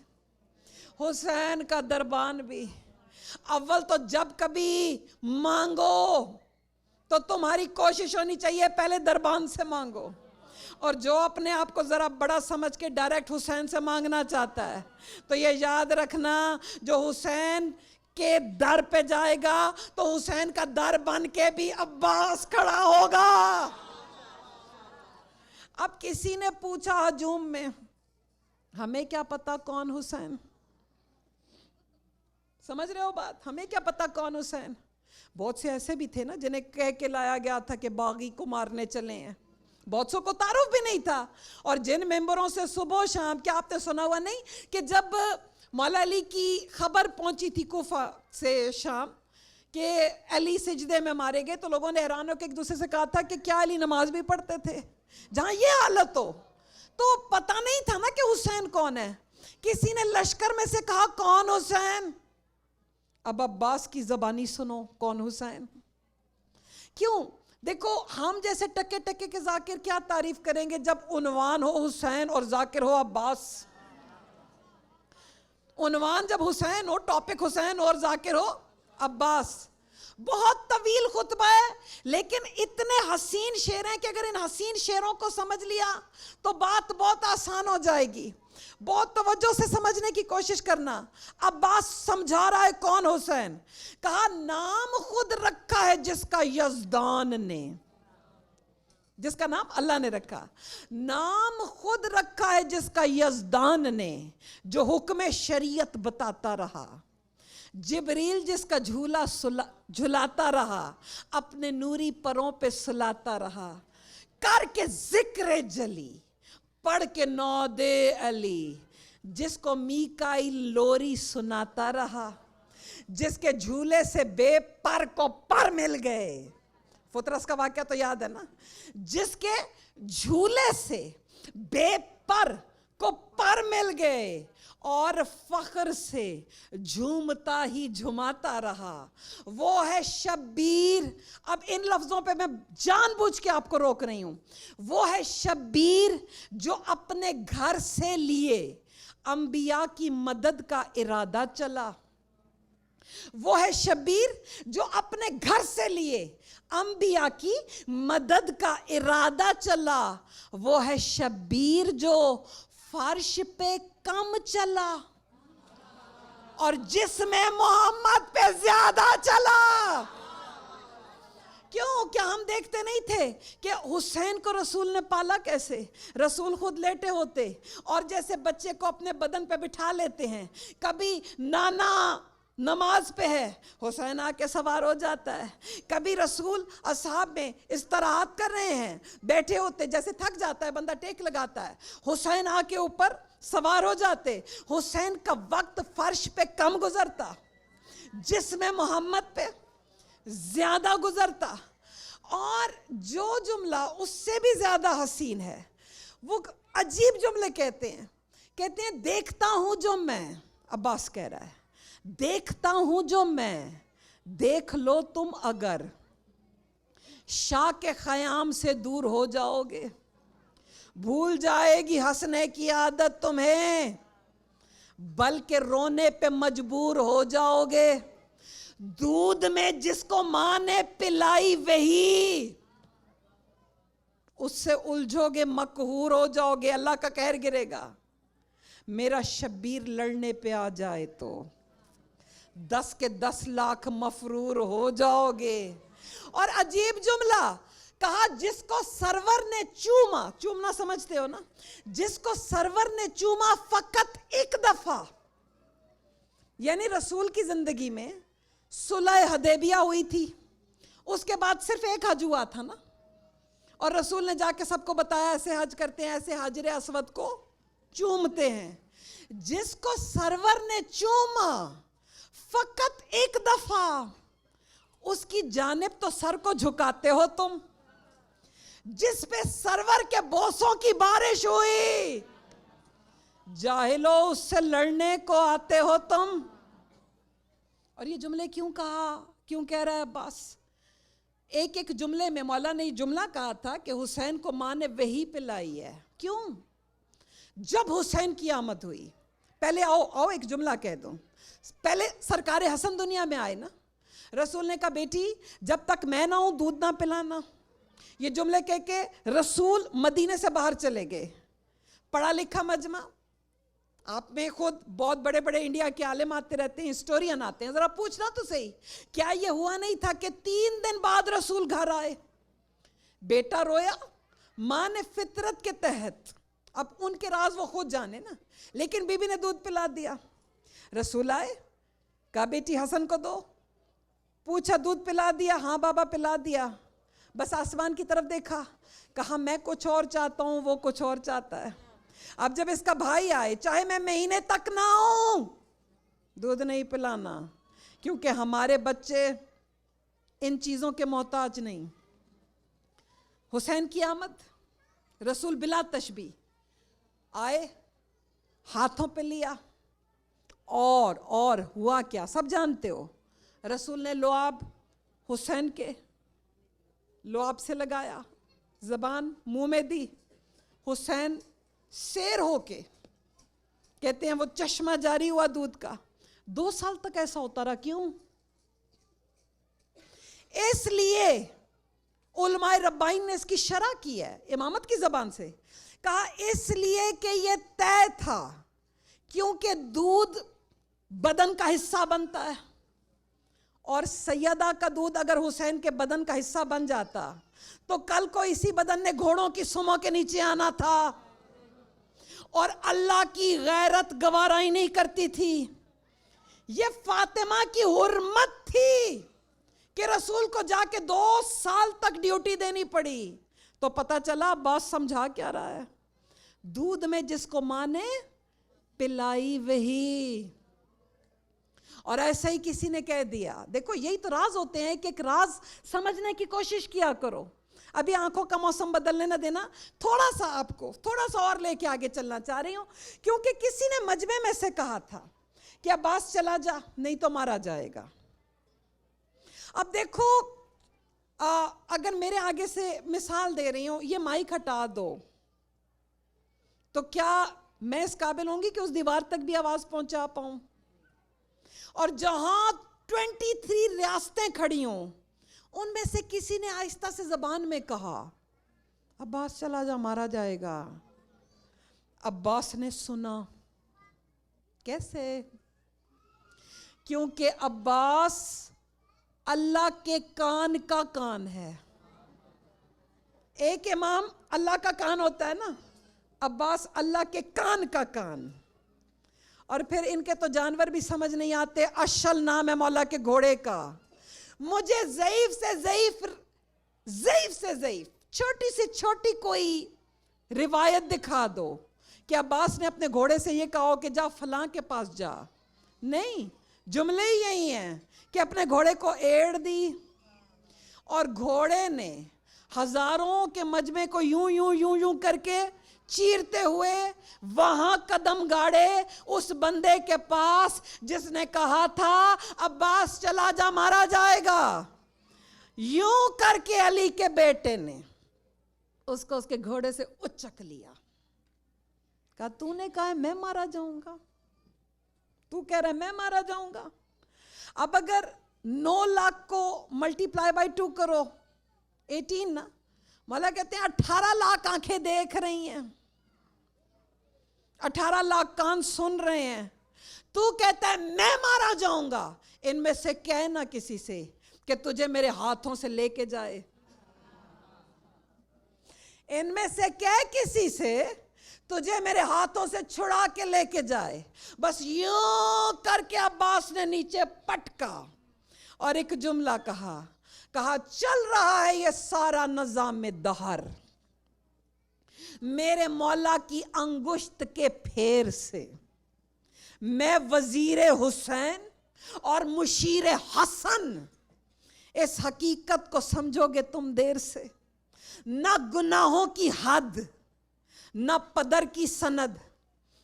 حسین کا دربان بھی. اول تو جب کبھی مانگو تو تمہاری کوشش ہونی چاہیے پہلے دربان سے مانگو. اور جو اپنے آپ کو ذرا بڑا سمجھ کے ڈائریکٹ حسین سے مانگنا چاہتا ہے تو یہ یاد رکھنا جو حسین کے در پہ جائے گا تو حسین کا در بن کے بھی عباس کھڑا ہوگا. اب کسی نے پوچھا ہجوم میں, ہمیں کیا پتا کون حسین؟ سمجھ رہے ہو بات؟ ہمیں کیا پتا کون حسین؟ بہت سے ایسے بھی تھے نا جنہیں کہہ کے لایا گیا تھا کہ باغی کو مارنے چلے ہیں. بہت سو کو تعارف بھی نہیں تھا. اور جن ممبروں سے صبح و شام, کیا آپ نے سنا ہوا نہیں کہ جب مولا علی کی خبر پہنچی تھی کوفہ سے شام کہ علی سجدے میں مارے گئے, تو لوگوں نے حیران ہو کے ایک دوسرے سے کہا تھا کہ کیا علی نماز بھی پڑھتے تھے؟ جہاں یہ حالت ہو تو پتہ نہیں تھا نا کہ حسین کون ہے. کسی نے لشکر میں سے کہا کون حسین؟ اب عباس کی زبانی سنو, کون حسین. کیوں؟ دیکھو ہم جیسے ٹکے ٹکے کے ذاکر کیا تعریف کریں گے جب عنوان ہو حسین اور ذاکر ہو عباس. عنوان جب حسین ہو, ٹاپک حسین ہو اور ذاکر ہو عباس. بہت طویل خطبہ ہے لیکن اتنے حسین شعر ہیں کہ اگر ان حسین شعروں کو سمجھ لیا تو بات بہت آسان ہو جائے گی. بہت توجہ سے سمجھنے کی کوشش کرنا. عباس سمجھا رہا ہے کون حسین. کہا نام خود رکھا ہے جس کا یزدان نے, جس کا نام اللہ نے رکھا. نام خود رکھا ہے جس کا یزدان نے, جو حکم شریعت بتاتا رہا. جبریل جس کا جھولا جھلاتا رہا, اپنے نوری پروں پہ سلاتا رہا. کر کے ذکر جلی, پڑھ کے نود علی, جس کو میکائیل لوری سناتا رہا. جس کے جھولے سے بے پر کو پر مل گئے. فطرس کا واقعہ تو یاد ہے نا. جس کے جھولے سے بے پر کو پر مل گئے اور فخر سے جھومتا ہی جھماتا رہا. وہ ہے شبیر. اب ان لفظوں پہ میں جان بوجھ کے آپ کو روک رہی ہوں. وہ ہے شبیر جو اپنے گھر سے لیے انبیاء کی مدد کا ارادہ چلا. وہ ہے شبیر جو اپنے گھر سے لیے انبیاء کی مدد کا ارادہ چلا. وہ ہے شبیر جو فرش پہ کم چلا اور جسم محمد پہ زیادہ چلا. کیوں؟ کیا ہم دیکھتے نہیں تھے کہ حسین کو رسول نے پالا کیسے؟ رسول خود لیٹے ہوتے اور جیسے بچے کو اپنے بدن پہ بٹھا لیتے ہیں. کبھی نانا نماز پہ ہے, حسین آ کے سوار ہو جاتا ہے. کبھی رسول اصحاب میں استراحت کر رہے ہیں, بیٹھے ہوتے, جیسے تھک جاتا ہے بندہ ٹیک لگاتا ہے, حسین آ کے اوپر سوار ہو جاتے. حسین کا وقت فرش پہ کم گزرتا, جسم محمد پہ زیادہ گزرتا. اور جو جملہ اس سے بھی زیادہ حسین ہے, وہ عجیب جملے کہتے ہیں دیکھتا ہوں جو میں, عباس کہہ رہا ہے, دیکھتا ہوں جو میں, دیکھ لو تم اگر, شاہ کے خیام سے دور ہو جاؤ گے. بھول جائے گی ہنسنے کی عادت تمہیں, بلکہ رونے پہ مجبور ہو جاؤ گے. دودھ میں جس کو ماں نے پلائی وہی, اس سے الجھو گے, مقہور ہو جاؤ گے, اللہ کا قہر گرے گا. میرا شبیر لڑنے پہ آ جائے تو 10 کے 10 لاکھ مفرور ہو جاؤ گے. اور عجیب جملہ کہا, جس کو سرور نے چوما, چومنا سمجھتے ہو نا, جس کو سرور نے چوما فقط ایک دفعہ. یعنی رسول کی زندگی میں صلح حدیبیہ ہوئی تھی, اس کے بعد صرف ایک حج ہوا تھا نا, اور رسول نے جا کے سب کو بتایا ایسے حج کرتے ہیں, ایسے حجر اسود کو چومتے ہیں. جس کو سرور نے چوما فقط ایک دفعہ, اس کی جانب تو سر کو جھکاتے ہو تم. جس پہ سرور کے بوسوں کی بارش ہوئی, جاہلو اس سے لڑنے کو آتے ہو تم. اور یہ جملے کیوں کہا, کیوں کہہ رہا ہے عباس؟ ایک ایک جملے میں مولا نے یہ جملہ کہا تھا کہ حسین کو ماں نے وحی پلائی ہے. کیوں؟ جب حسین کی آمد ہوئی, پہلے آؤ ایک جملہ کہہ دوں. پہلے سرکار حسن دنیا میں آئے نا, رسول نے کہا بیٹی جب تک میں نہ ہوں دودھ نہ پلانا. یہ جملے کہہ کے رسول مدینے سے باہر چلے گئے. پڑھا لکھا مجمع, آپ میں خود بہت بڑے بڑے انڈیا کے عالم آتے رہتے ہیں, ہسٹورین آتے ہیں, ذرا پوچھنا تو صحیح, کیا یہ ہوا نہیں تھا کہ 3 دن بعد رسول گھر آئے؟ بیٹا رویا, ماں نے فطرت کے تحت, اب ان کے راز وہ خود جانے نا, لیکن بی بی نے دودھ پلا دیا. رسول آئے, کہا بیٹی حسن کو دو, پوچھا دودھ پلا دیا؟ ہاں بابا پلا دیا. بس آسمان کی طرف دیکھا, کہا میں کچھ اور چاہتا ہوں, وہ کچھ اور چاہتا ہے. اب جب اس کا بھائی آئے, چاہے میں مہینے تک نہ ہوں, دودھ نہیں پلانا, کیونکہ ہمارے بچے ان چیزوں کے محتاج نہیں. حسین کی آمد, رسول بلا تشبیہ آئے, ہاتھوں پہ لیا, اور ہوا کیا سب جانتے ہو. رسول نے لعاب حسین کے لعاب سے لگایا, زبان منہ میں دی. حسین سیر ہو کے, کہتے ہیں وہ چشمہ جاری ہوا دودھ کا. 2 سال تک ایسا ہوتا رہا. کیوں؟ اس لیے علماء ربانی نے اس کی شرح کی ہے امامت کی زبان سے, کہا اس لیے کہ یہ طے تھا, کیونکہ دودھ بدن کا حصہ بنتا ہے, اور سیدہ کا دودھ اگر حسین کے بدن کا حصہ بن جاتا تو کل کو اسی بدن نے گھوڑوں کی سموں کے نیچے آنا تھا, اور اللہ کی غیرت گوارا ہی نہیں کرتی تھی. یہ فاطمہ کی حرمت تھی کہ رسول کو جا کے 2 سال تک ڈیوٹی دینی پڑی. تو پتہ چلا عباس سمجھا کیا رہا ہے, دودھ میں جس کو ماں نے پلائی وہی. اور ایسا ہی کسی نے کہہ دیا. دیکھو یہی تو راز ہوتے ہیں کہ ایک راز سمجھنے کی کوشش کیا کرو. ابھی آنکھوں کا موسم بدلنے نہ دینا, تھوڑا سا آپ کو تھوڑا سا اور لے کے آگے چلنا چاہ رہی ہوں, کیونکہ کسی نے مجمع میں سے کہا تھا کہ عباس چلا جا نہیں تو مارا جائے گا. اب دیکھو اگر میرے آگے سے مثال دے رہی ہوں, یہ مائک ہٹا دو, تو کیا میں اس قابل ہوں گی کہ اس دیوار تک بھی آواز پہنچا پاؤں؟ اور جہاں 23 ریاستیں کھڑی ہوں, ان میں سے کسی نے آہستہ سے زبان میں کہا عباس چلا جا مارا جائے گا. عباس نے سنا. کیسے؟ کیونکہ عباس اللہ کے کان کا کان ہے. ایک امام اللہ کا کان ہوتا ہے نا, عباس اللہ کے کان کا کان. اور پھر ان کے تو جانور بھی سمجھ نہیں آتے. اشل نام ہے مولا کے گھوڑے کا. مجھے ضعیف سے ضعیف چھوٹی سے چھوٹی کوئی روایت دکھا دو کہ عباس نے اپنے گھوڑے سے یہ کہا کہ جا فلاں کے پاس جا. نہیں, جملے ہی یہی ہیں کہ اپنے گھوڑے کو ایڑ دی, اور گھوڑے نے ہزاروں کے مجمع کو یوں یوں یوں یوں کر کے چیرتے ہوئے وہاں قدم گاڑے اس بندے کے پاس جس نے کہا تھا عباس چلا جا مارا جائے گا. یوں کر کے علی کے بیٹے نے اس کو اس کے گھوڑے سے اچک لیا. کہا تو نے کہا ہے میں مارا جاؤں گا, تو کہہ رہا ہے میں مارا جاؤں گا. اب اگر 9 لاکھ کو ملٹیپلائی بائی 2 کرو 18 نا, مولا کہتے ہیں 18 لاکھ آنکھیں دیکھ رہی ہیں, 18 لاکھ کان سن رہے ہیں. تو کہتا ہے میں مارا جاؤں گا. ان میں سے کہنا کسی سے کہ تجھے میرے ہاتھوں سے لے کے جائے. ان میں سے کہہ کسی سے تجھے میرے ہاتھوں سے چھڑا کے لے کے جائے. بس یوں کر کے عباس نے نیچے پٹکا اور ایک جملہ کہا چل رہا ہے یہ سارا نظام دہر میرے مولا کی انگشت کے پھیر سے. میں وزیر حسین اور مشیر حسن, اس حقیقت کو سمجھو گے تم دیر سے. نہ گناہوں کی حد, نہ پدر کی سند,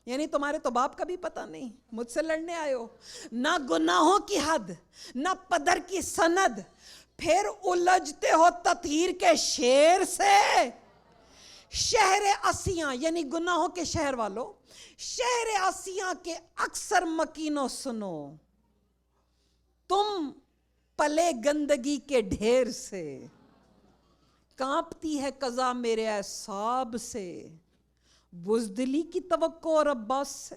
یعنی تمہارے تو باپ کا بھی پتہ نہیں, مجھ سے لڑنے آئے ہو. نہ گناہوں کی حد, نہ پدر کی سند, پھر الجھتے ہو تطہیر کے شیر سے. شہر اسیاں یعنی گناہوں کے شہر والوں, شہر اسیاں کے اکثر مکینوں سنو, تم پلے گندگی کے ڈھیر سے. کانپتی ہے قضا میرے اعصاب سے, بزدلی کی توقع اور عباس سے.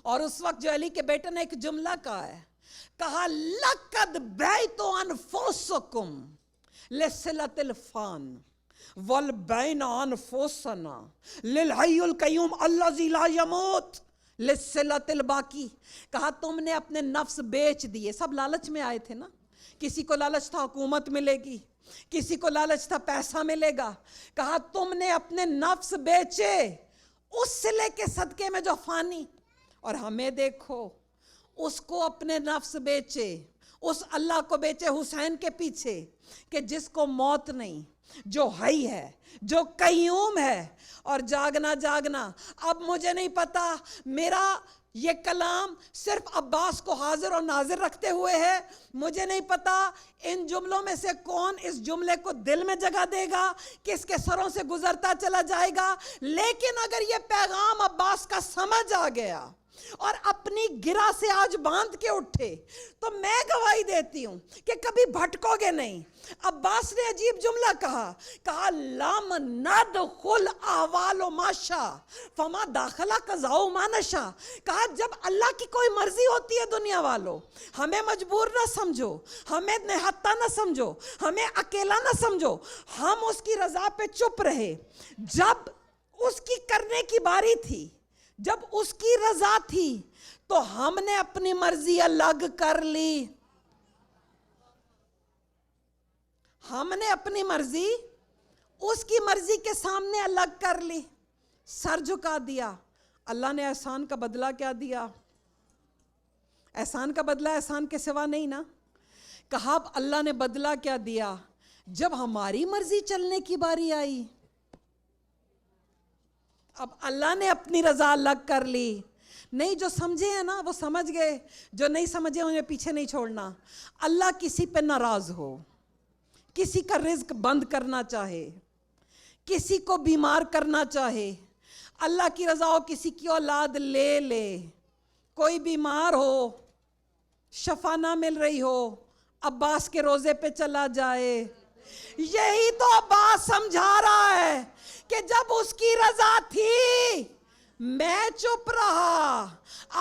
اور اس وقت جو علی کے بیٹے نے ایک جملہ کہا ہے, کہا لقد بیت انفسکم لصلۃ الفان والبین انفسنا للحی القیوم الذی لا یموت لصلۃ الباقی. کہا تم نے اپنے نفس بیچ دیے. سب لالچ میں آئے تھے نا, کسی کو لالچ تھا حکومت ملے گی, کسی کو لالچ تھا پیسہ ملے گا. کہا تم نے اپنے نفس بیچے اس صلے کے صدقے میں جو فانی. اور ہمیں دیکھو, اس کو اپنے نفس بیچے, اس اللہ کو بیچے حسین کے پیچھے, کہ جس کو موت نہیں, جو حی ہے, جو قیوم ہے. اور جاگنا. اب مجھے نہیں پتا میرا یہ کلام صرف عباس کو حاضر اور ناظر رکھتے ہوئے ہے. مجھے نہیں پتا ان جملوں میں سے کون اس جملے کو دل میں جگہ دے گا, کس کے سروں سے گزرتا چلا جائے گا. لیکن اگر یہ پیغام عباس کا سمجھ آ گیا اور اپنی گرہ سے آج باندھ کے اٹھے, تو میں گواہی دیتی ہوں کہ کبھی بھٹکو گے نہیں. عباس نے عجیب جملہ کہا لم ندخل احوال ما شاء فما داخلہ قضاء ما نشاء. کہا جب اللہ کی کوئی مرضی ہوتی ہے دنیا والوں, ہمیں مجبور نہ سمجھو, ہمیں نہتا نہ سمجھو, ہمیں اکیلا نہ سمجھو. ہم اس کی رضا پہ چپ رہے. جب اس کی کرنے کی باری تھی, جب اس کی رضا تھی, تو ہم نے اپنی مرضی الگ کر لی. ہم نے اپنی مرضی اس کی مرضی کے سامنے الگ کر لی, سر جھکا دیا. اللہ نے احسان کا بدلہ کیا دیا؟ احسان کا بدلہ احسان کے سوا نہیں نا. کہا اب اللہ نے بدلہ کیا دیا؟ جب ہماری مرضی چلنے کی باری آئی, اب اللہ نے اپنی رضا الگ کر لی. نہیں, جو سمجھے ہیں نا وہ سمجھ گئے, جو نہیں سمجھے انہیں پیچھے نہیں چھوڑنا. اللہ کسی پہ ناراض ہو, کسی کا رزق بند کرنا چاہے, کسی کو بیمار کرنا چاہے, اللہ کی رضا ہو کسی کی اولاد لے لے, کوئی بیمار ہو, شفا نہ مل رہی ہو, عباس کے روزے پہ چلا جائے. یہی تو عباس سمجھا رہا ہے کہ جب اس کی رضا تھی میں چپ رہا.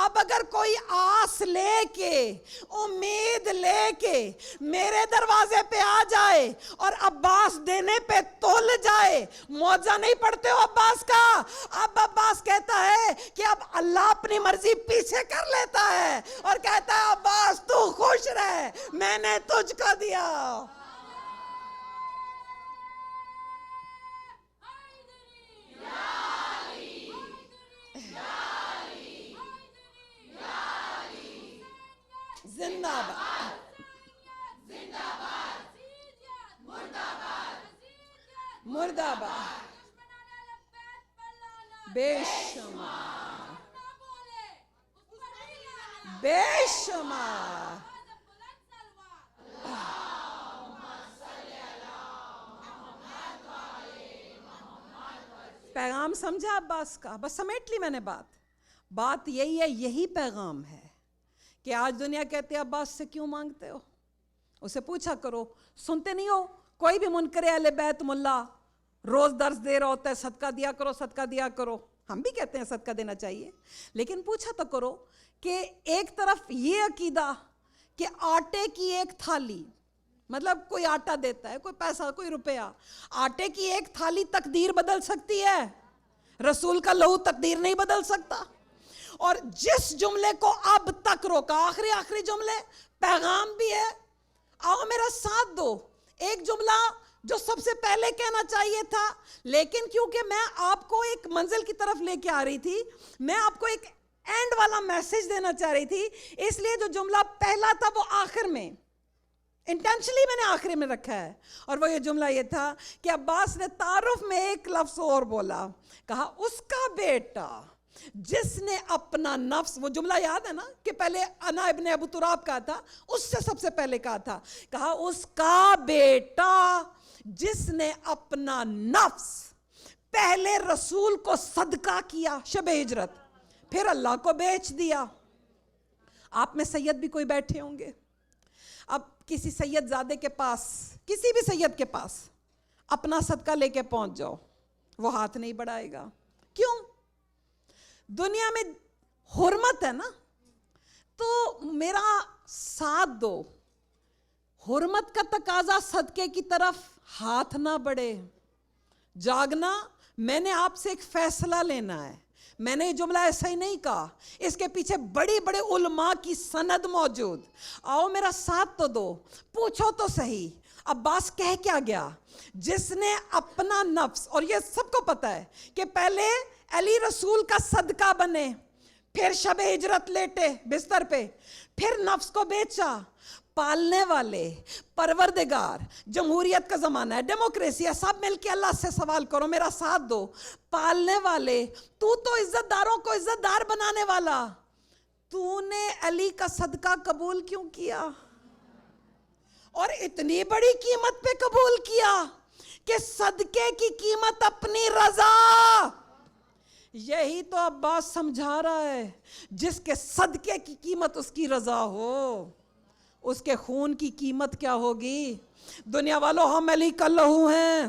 اب اگر کوئی آس لے کے, امید لے کے میرے دروازے پہ آ جائے اور عباس دینے پہ تول جائے, موجہ نہیں پڑھتے ہو عباس کا. اب عباس کہتا ہے کہ اب اللہ اپنی مرضی پیچھے کر لیتا ہے اور کہتا ہے عباس تو خوش رہ, میں نے تجھ کو دیا. زندہ باد, مرد آباد, بے شمار, بے شمار. پیغام سمجھا عباس کا؟ بس سمیٹ لی میں نے بات یہی ہے, یہی پیغام ہے کہ آج دنیا کہتے ہیں عباس سے کیوں مانگتے ہو؟ اسے پوچھا کرو, سنتے نہیں ہو کوئی بھی منکر اہل بیت ملا روز درس دے رہا ہوتا ہے صدقہ دیا کرو, صدقہ دیا کرو. ہم بھی کہتے ہیں صدقہ دینا چاہیے, لیکن پوچھا تو کرو کہ ایک طرف یہ عقیدہ کہ آٹے کی ایک تھالی, مطلب کوئی آٹا دیتا ہے, کوئی پیسہ, کوئی روپیہ, آٹے کی ایک تھالی تقدیر بدل سکتی ہے, رسول کا لہو تقدیر نہیں بدل سکتا. اور جس جملے کو اب تک روکا, آخری جملے پیغام بھی ہے, آؤ میرا ساتھ دو. ایک جملہ جو سب سے پہلے کہنا چاہیے تھا, لیکن کیونکہ میں آپ کو ایک منزل کی طرف لے کے آ رہی تھی, میں آپ کو ایک اینڈ والا میسج دینا چاہ رہی تھی, اس لیے جو جملہ پہلا تھا وہ آخر میں, انٹینشنلی میں نے آخری میں رکھا ہے. اور وہ یہ جملہ یہ تھا کہ عباس نے تعارف میں ایک لفظ اور بولا, کہا اس کا بیٹا جس نے اپنا نفس, وہ جملہ یاد ہے نا کہ پہلے انا ابن ابو تراب کہا تھا, اس سے سب سے پہلے کہا تھا, کہا اس کا بیٹا جس نے اپنا نفس پہلے رسول کو صدقہ کیا شب ہجرت, پھر اللہ کو بیچ دیا. آپ میں سید بھی کوئی بیٹھے ہوں گے, اب کسی سید زادے کے پاس, کسی بھی سید کے پاس اپنا صدقہ لے کے پہنچ جاؤ, وہ ہاتھ نہیں بڑھائے گا. کیوں؟ دنیا میں حرمت ہے نا, تو میرا ساتھ دو. حرمت کا تقاضا صدقے کی طرف ہاتھ نہ بڑھے. جاگنا, میں نے آپ سے ایک فیصلہ لینا ہے. میں نے یہ جملہ ایسا ہی نہیں کہا, اس کے پیچھے بڑی بڑے علماء کی سند موجود. آؤ میرا ساتھ تو دو, پوچھو تو صحیح عباس کہہ کیا گیا؟ جس نے اپنا نفس, اور یہ سب کو پتا ہے کہ پہلے علی رسول کا صدقہ بنے, پھر شب ہجرت لیٹے بستر پہ, پھر نفس کو بیچا. پالنے والے, پروردگار, جمہوریت کا زمانہ ہے, ڈیموکریسی ہے, سب مل کے اللہ سے سوال کرو, میرا ساتھ دو. پالنے والے, تو عزت داروں کو عزت دار بنانے والا, تو نے علی کا صدقہ قبول کیوں کیا؟ اور اتنی بڑی قیمت پہ قبول کیا کہ صدقے کی قیمت اپنی رضا. یہی تو عباس سمجھا رہا ہے, جس کے صدقے کی قیمت اس کی رضا ہو, اس کے خون کی قیمت کیا ہوگی؟ دنیا والوں, ہم علی کا لہو ہیں,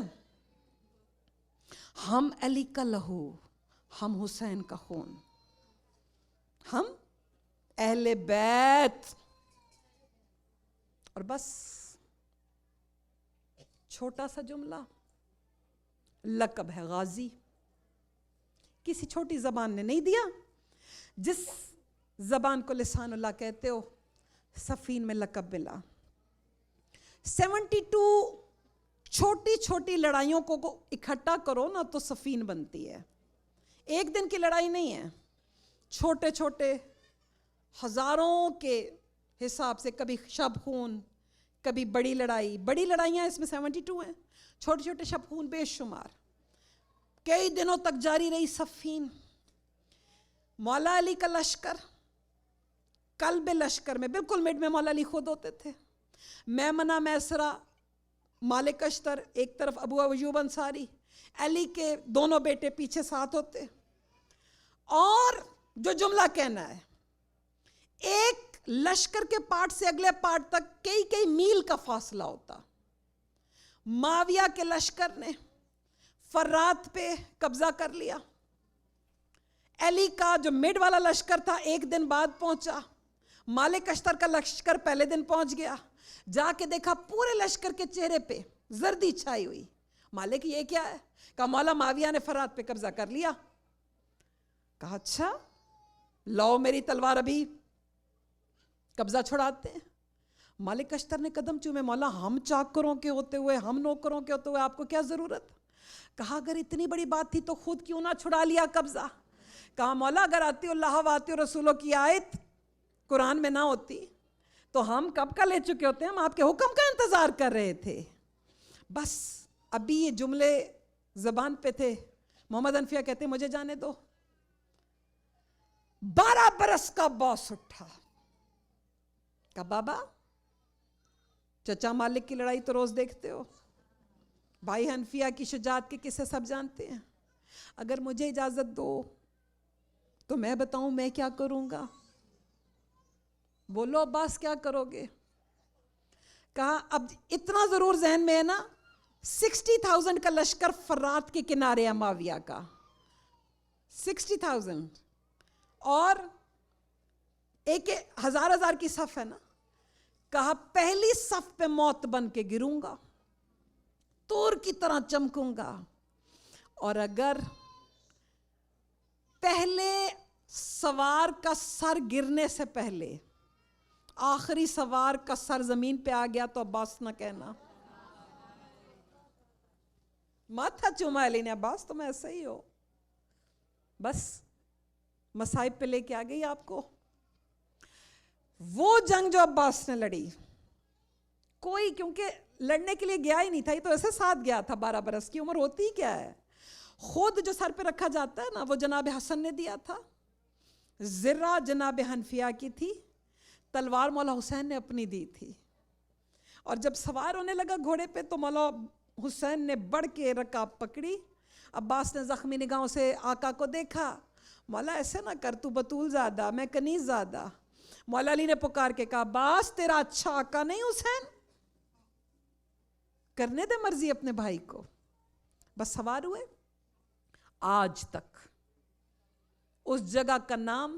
ہم علی کا لہو, ہم حسین کا خون, ہم اہل بیت. اور بس چھوٹا سا جملہ, لقب ہے غازی. کسی چھوٹی زبان نے نہیں دیا. جس زبان کو لسان اللہ کہتے ہو, صفین میں لقب ملا. 72 چھوٹی چھوٹی لڑائیوں کو اکٹھا کرو نا تو صفین بنتی ہے. ایک دن کی لڑائی نہیں ہے, چھوٹے چھوٹے ہزاروں کے حساب سے, کبھی شب خون, کبھی بڑی لڑائی. بڑی لڑائیاں اس میں 72 ہیں, چھوٹے چھوٹے شب خون بے شمار. کئی دنوں تک جاری رہی صفین. مولا علی کا لشکر, قلب لشکر میں بالکل مڈ میں مولا علی خود ہوتے تھے. میمنہ, میسرہ, مالک اشتر ایک طرف, ابو ایوب انصاری, علی کے دونوں بیٹے پیچھے ساتھ ہوتے. اور جو جملہ کہنا ہے, ایک لشکر کے پارٹ سے اگلے پارٹ تک کئی کئی میل کا فاصلہ ہوتا. معاویہ کے لشکر نے فرات پہ قبضہ کر لیا. علی کا جو مڈ والا لشکر تھا ایک دن بعد پہنچا. مالک اشتر کا لشکر پہلے دن پہنچ گیا. جا کے دیکھا پورے لشکر کے چہرے پہ زردی چھائی ہوئی. مالک یہ کیا ہے؟ کہا مولا معاویہ نے فرات پہ قبضہ کر لیا. کہا اچھا, لاؤ میری تلوار ابھی قبضہ چھڑاتے ہیں. مالک اشتر نے قدم چومے, مولا ہم چاکروں کے ہوتے ہوئے, ہم نوکروں کے ہوتے ہوئے آپ کو کیا ضرورت؟ کہا اگر اتنی بڑی بات تھی تو خود کیوں نہ چھڑا لیا قبضہ؟ کہا مولا اگر آتی اللہ و آتی رسولوں کی آیت قرآن میں نہ ہوتی تو ہم کب کا لے چکے ہوتے ہیں, ہم آپ کے حکم کا انتظار کر رہے تھے. بس ابھی یہ جملے زبان پہ تھے. محمد انفیہ کہتے ہیں مجھے جانے دو. 12 برس کا باس اٹھا. کہا بابا, چچا مالک کی لڑائی تو روز دیکھتے ہو, بھائی حنفیہ کی شجاعت کے قصے سب جانتے ہیں, اگر مجھے اجازت دو تو میں بتاؤں میں کیا کروں گا. بولو عباس کیا کرو گے؟ کہا اب اتنا ضرور ذہن میں ہے نا, 60,000 کا لشکر فرات کے کنارے ہے معاویہ کا, 60,000, اور ایک ہزار کی صف ہے نا. کہا پہلی صف پہ موت بن کے گروں گا, تور کی طرح چمکوں گا, اور اگر پہلے سوار کا سر گرنے سے پہلے آخری سوار کا سر زمین پہ آ گیا تو عباس نہ کہنا. ماتھا چوما علی نے, عباس تم ایسا ہی ہو. بس مصائب پہ لے کے آ گئی آپ کو. وہ جنگ جو عباس نے لڑی, کوئی کیونکہ لڑنے کے لیے گیا ہی نہیں تھا, یہ تو ایسے ساتھ گیا تھا. 12 برس کی عمر ہوتی کیا ہے. خود جو سر پہ رکھا جاتا ہے نا وہ جناب حسن نے دیا تھا, زرہ جناب حنفیہ کی تھی, تلوار مولا حسین نے اپنی دی تھی. اور جب سوار ہونے لگا گھوڑے پہ تو مولا حسین نے بڑھ کے رکاب پکڑی. عباس نے زخمی نگاہوں سے آقا کو دیکھا. مولا ایسے نہ کر, تو بطول زادہ, میں کنیز زادہ. مولا علی نے پکار کے کہا عباس تیرا اچھا آقا نہیں حسین, کرنے دے مرضی اپنے بھائی کو. بس سوار ہوئے. آج تک اس جگہ کا نام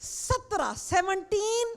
17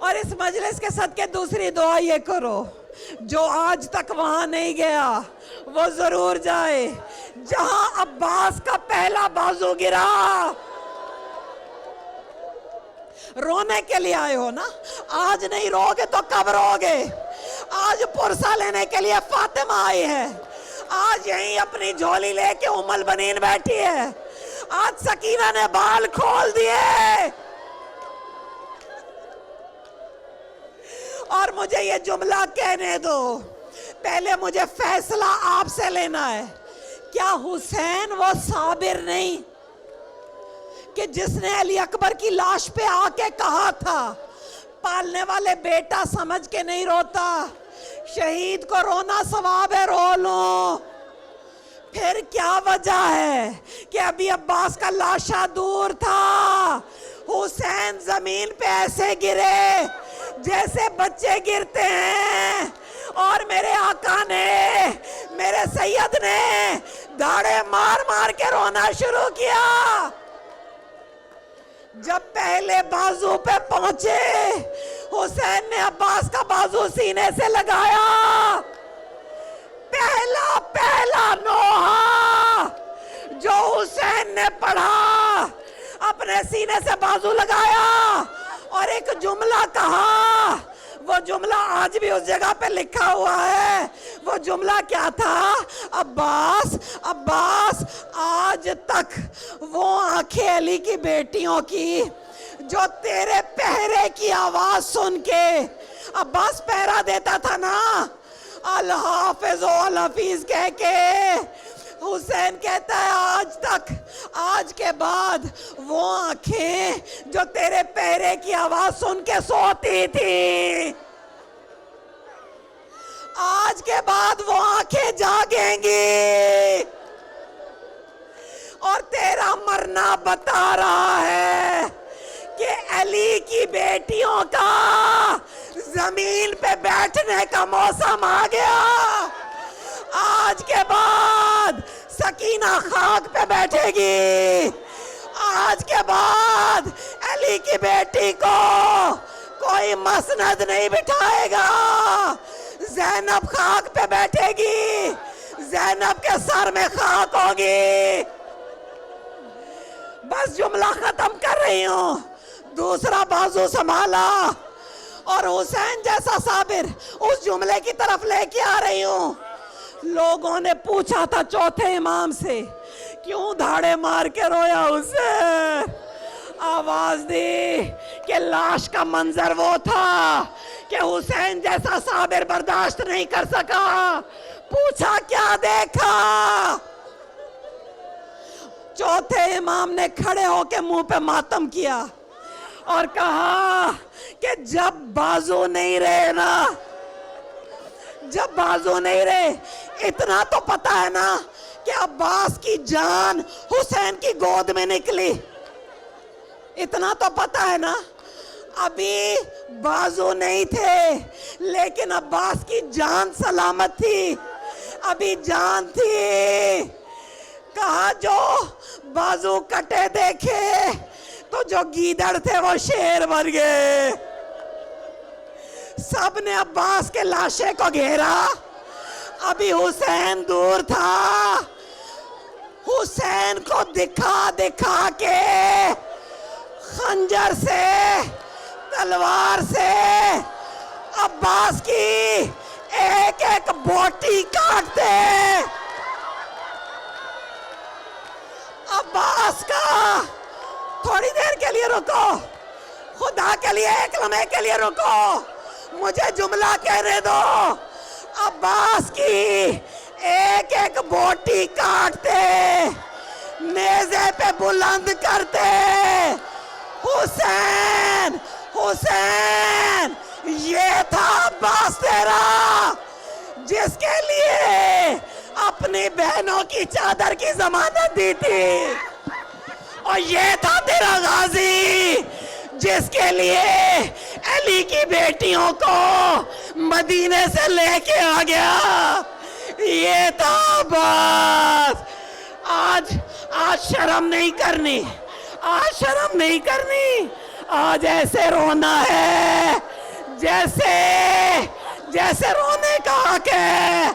اور اس مجلس کے صدقے دوسری دعا یہ کرو، جو آج تک وہاں نہیں گیا وہ ضرور جائے جہاں عباس کا پہلا بازو گرا۔ رونے کے لیے آئے ہو نا؟ آج نہیں رو گے تو کب رو گے؟ آج پرسہ لینے کے لیے فاطمہ آئی ہے، آج یہیں اپنی جھولی لے کے ام البنین بیٹھی ہے، آج سکینہ نے بال کھول دیے۔ اور مجھے یہ جملہ کہنے دو، پہلے مجھے فیصلہ آپ سے لینا ہے، کیا حسین وہ صابر نہیں کہ جس نے علی اکبر کی لاش پہ آ کے کہا تھا پالنے والے بیٹا سمجھ کے نہیں روتا، شہید کو رونا ثواب ہے، رو لوں؟ پھر کیا وجہ ہے کہ ابھی عباس کا لاشا دور تھا، حسین زمین پہ ایسے گرے جیسے بچے گرتے ہیں، اور میرے آقا نے، میرے سید نے دھاڑے مار مار کے رونا شروع کیا۔ جب پہلے بازو پہ پہنچے، حسین نے عباس کا بازو سینے سے لگایا، پہلا نوحہ جو حسین نے پڑھا، اپنے سینے سے بازو لگایا اور ایک جملہ کہا۔ وہ جملہ آج بھی اس جگہ پہ لکھا ہوا ہے۔ وہ جملہ کیا تھا؟ عباس، عباس، آج تک وہ آنکھیں علی کی بیٹیوں کی جو تیرے پہرے کی آواز سن کے، عباس پہرا دیتا تھا نا، الحافظ و الحفیظ کہہ کے، حسین کہتا ہے آج تک، آج کے بعد وہ آنکھیں جو تیرے پہرے کی آواز سن کے سوتی تھی، آج کے بعد وہ آنکھیں جاگیں گی، اور تیرا مرنا بتا رہا ہے کہ علی کی بیٹیوں کا زمین پہ بیٹھنے کا موسم آ گیا۔ آج کے بعد سکینہ خاک پہ بیٹھے گی، آج کے بعد علی کی بیٹی کو کوئی مسند نہیں بٹھائے گا، زینب خاک پہ بیٹھے گی، زینب کے سر میں خاک ہوگی۔ بس جملہ ختم کر رہی ہوں، دوسرا بازو سنبھالا اور حسین جیسا صابر اس جملے کی طرف لے کے آ رہی ہوں۔ لوگوں نے پوچھا تھا چوتھے امام سے، کیوں دھاڑے مار کے رویا حسین؟ آواز دی کہ لاش کا منظر وہ تھا کہ حسین جیسا صابر برداشت نہیں کر سکا۔ پوچھا کیا دیکھا؟ چوتھے امام نے کھڑے ہو کے منہ پہ ماتم کیا اور کہا کہ جب بازو نہیں رہے نا، جب بازو نہیں رہے، اتنا تو پتا ہے نا کہ عباس کی جان حسین کی گود میں نکلی، اتنا تو پتا ہے نا۔ ابھی بازو نہیں تھے لیکن عباس کی جان سلامت تھی، ابھی جان تھی۔ کہا جو بازو کٹے دیکھے تو جو گیدڑ تھے وہ شیر بن گئے۔ سب نے عباس کے لاشے کو گھیرا، ابھی حسین دور تھا، حسین کو دکھا دکھا کے خنجر سے، تلوار سے عباس کی ایک ایک بوٹی کاٹتے۔ عباس کا تھوڑی دیر کے لیے رکو، خدا کے لیے ایک لمحے کے لیے رکو، مجھے جملہ کہنے دو۔ عباس کی ایک ایک بوٹی کاٹتے، نیزے پہ بلند کرتے۔ حسین، حسین، یہ تھا عباس تیرا جس کے لیے اپنی بہنوں کی چادر کی ضمانت دی تھی، اور یہ تھا تیرا غازی جس کے لیے علی کی بیٹیوں کو مدینے سے لے کے آ گیا، یہ تھا عباس۔ آج شرم نہیں کرنی، آج شرم نہیں کرنی، آج ایسے رونا ہے جیسے رونے کا حق ہے.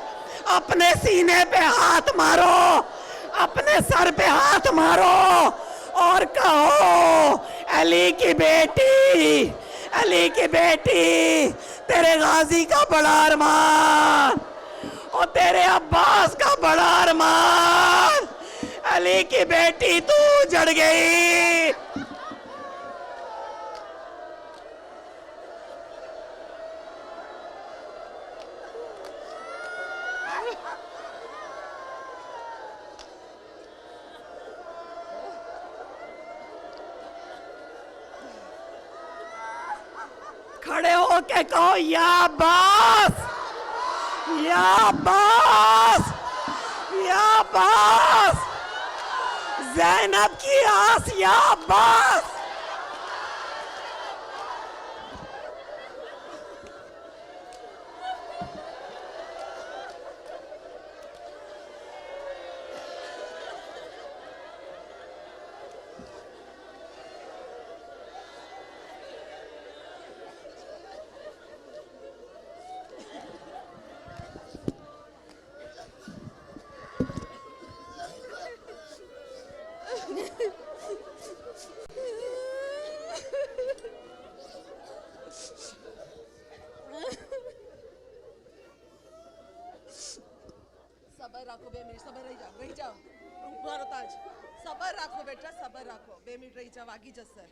اپنے سینے پہ ہاتھ مارو, اپنے سر پہ ہاتھ مارو اور کہو علی کی بیٹی تیرے غازی کا بڑا ارمان اور تیرے عباس کا بڑا ارمان, علی کی بیٹی تو جڑ گئی. کھڑے ہو کے کہو یا عباس, یا عباس, یا عباس, زینب کی آس یا عباس. صبر رکھو بے منٹ, صبر رہی جاؤ بھارو تاج, صبر رکھو بیٹا, صبر رکھو بے منٹ رہی جاؤ آگی جسر.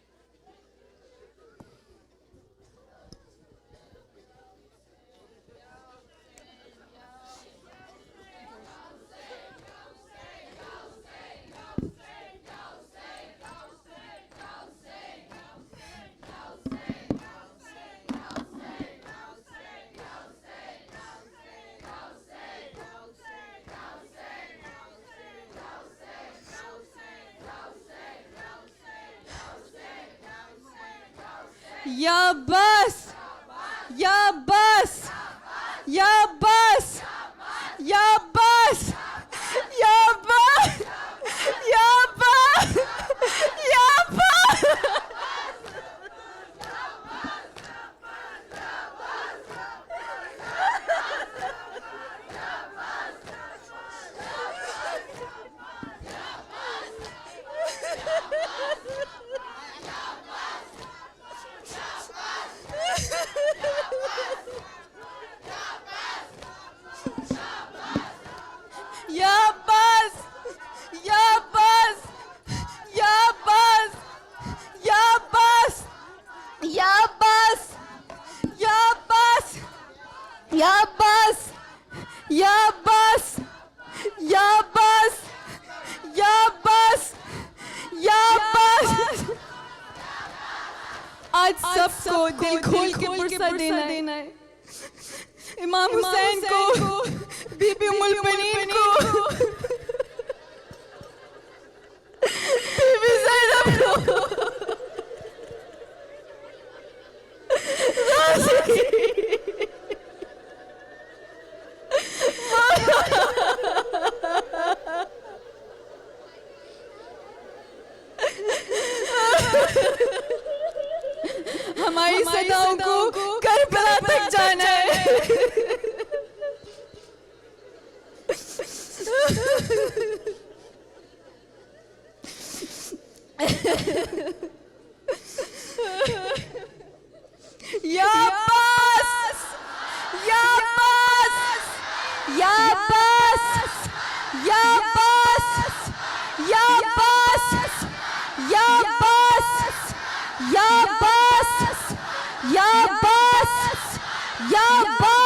یا عباس, یا عباس, یا عباس, یا عباس, یا عباس, یا عباس, یا عباس. Ya Abbas! Ya Abbas! Ya Abbas! Ya Abbas! Ya Abbas! Ya Abbas! Ya Abbas! Ya Abbas! Ya Abbas! Ya Abbas! Ya Abbas! آج سب کو دل کھول کے پرسہ دینا ہے. امام حسین کو, بی بی ام المؤمنین کو, بی بی زینب کو, ہماری صداؤں کو کربلا تک جانا ہے. یا عباس! یا عباس! یا عباس! یا عباس! یا عباس! یا عباس! یا عباس! یا عباس! یا عباس!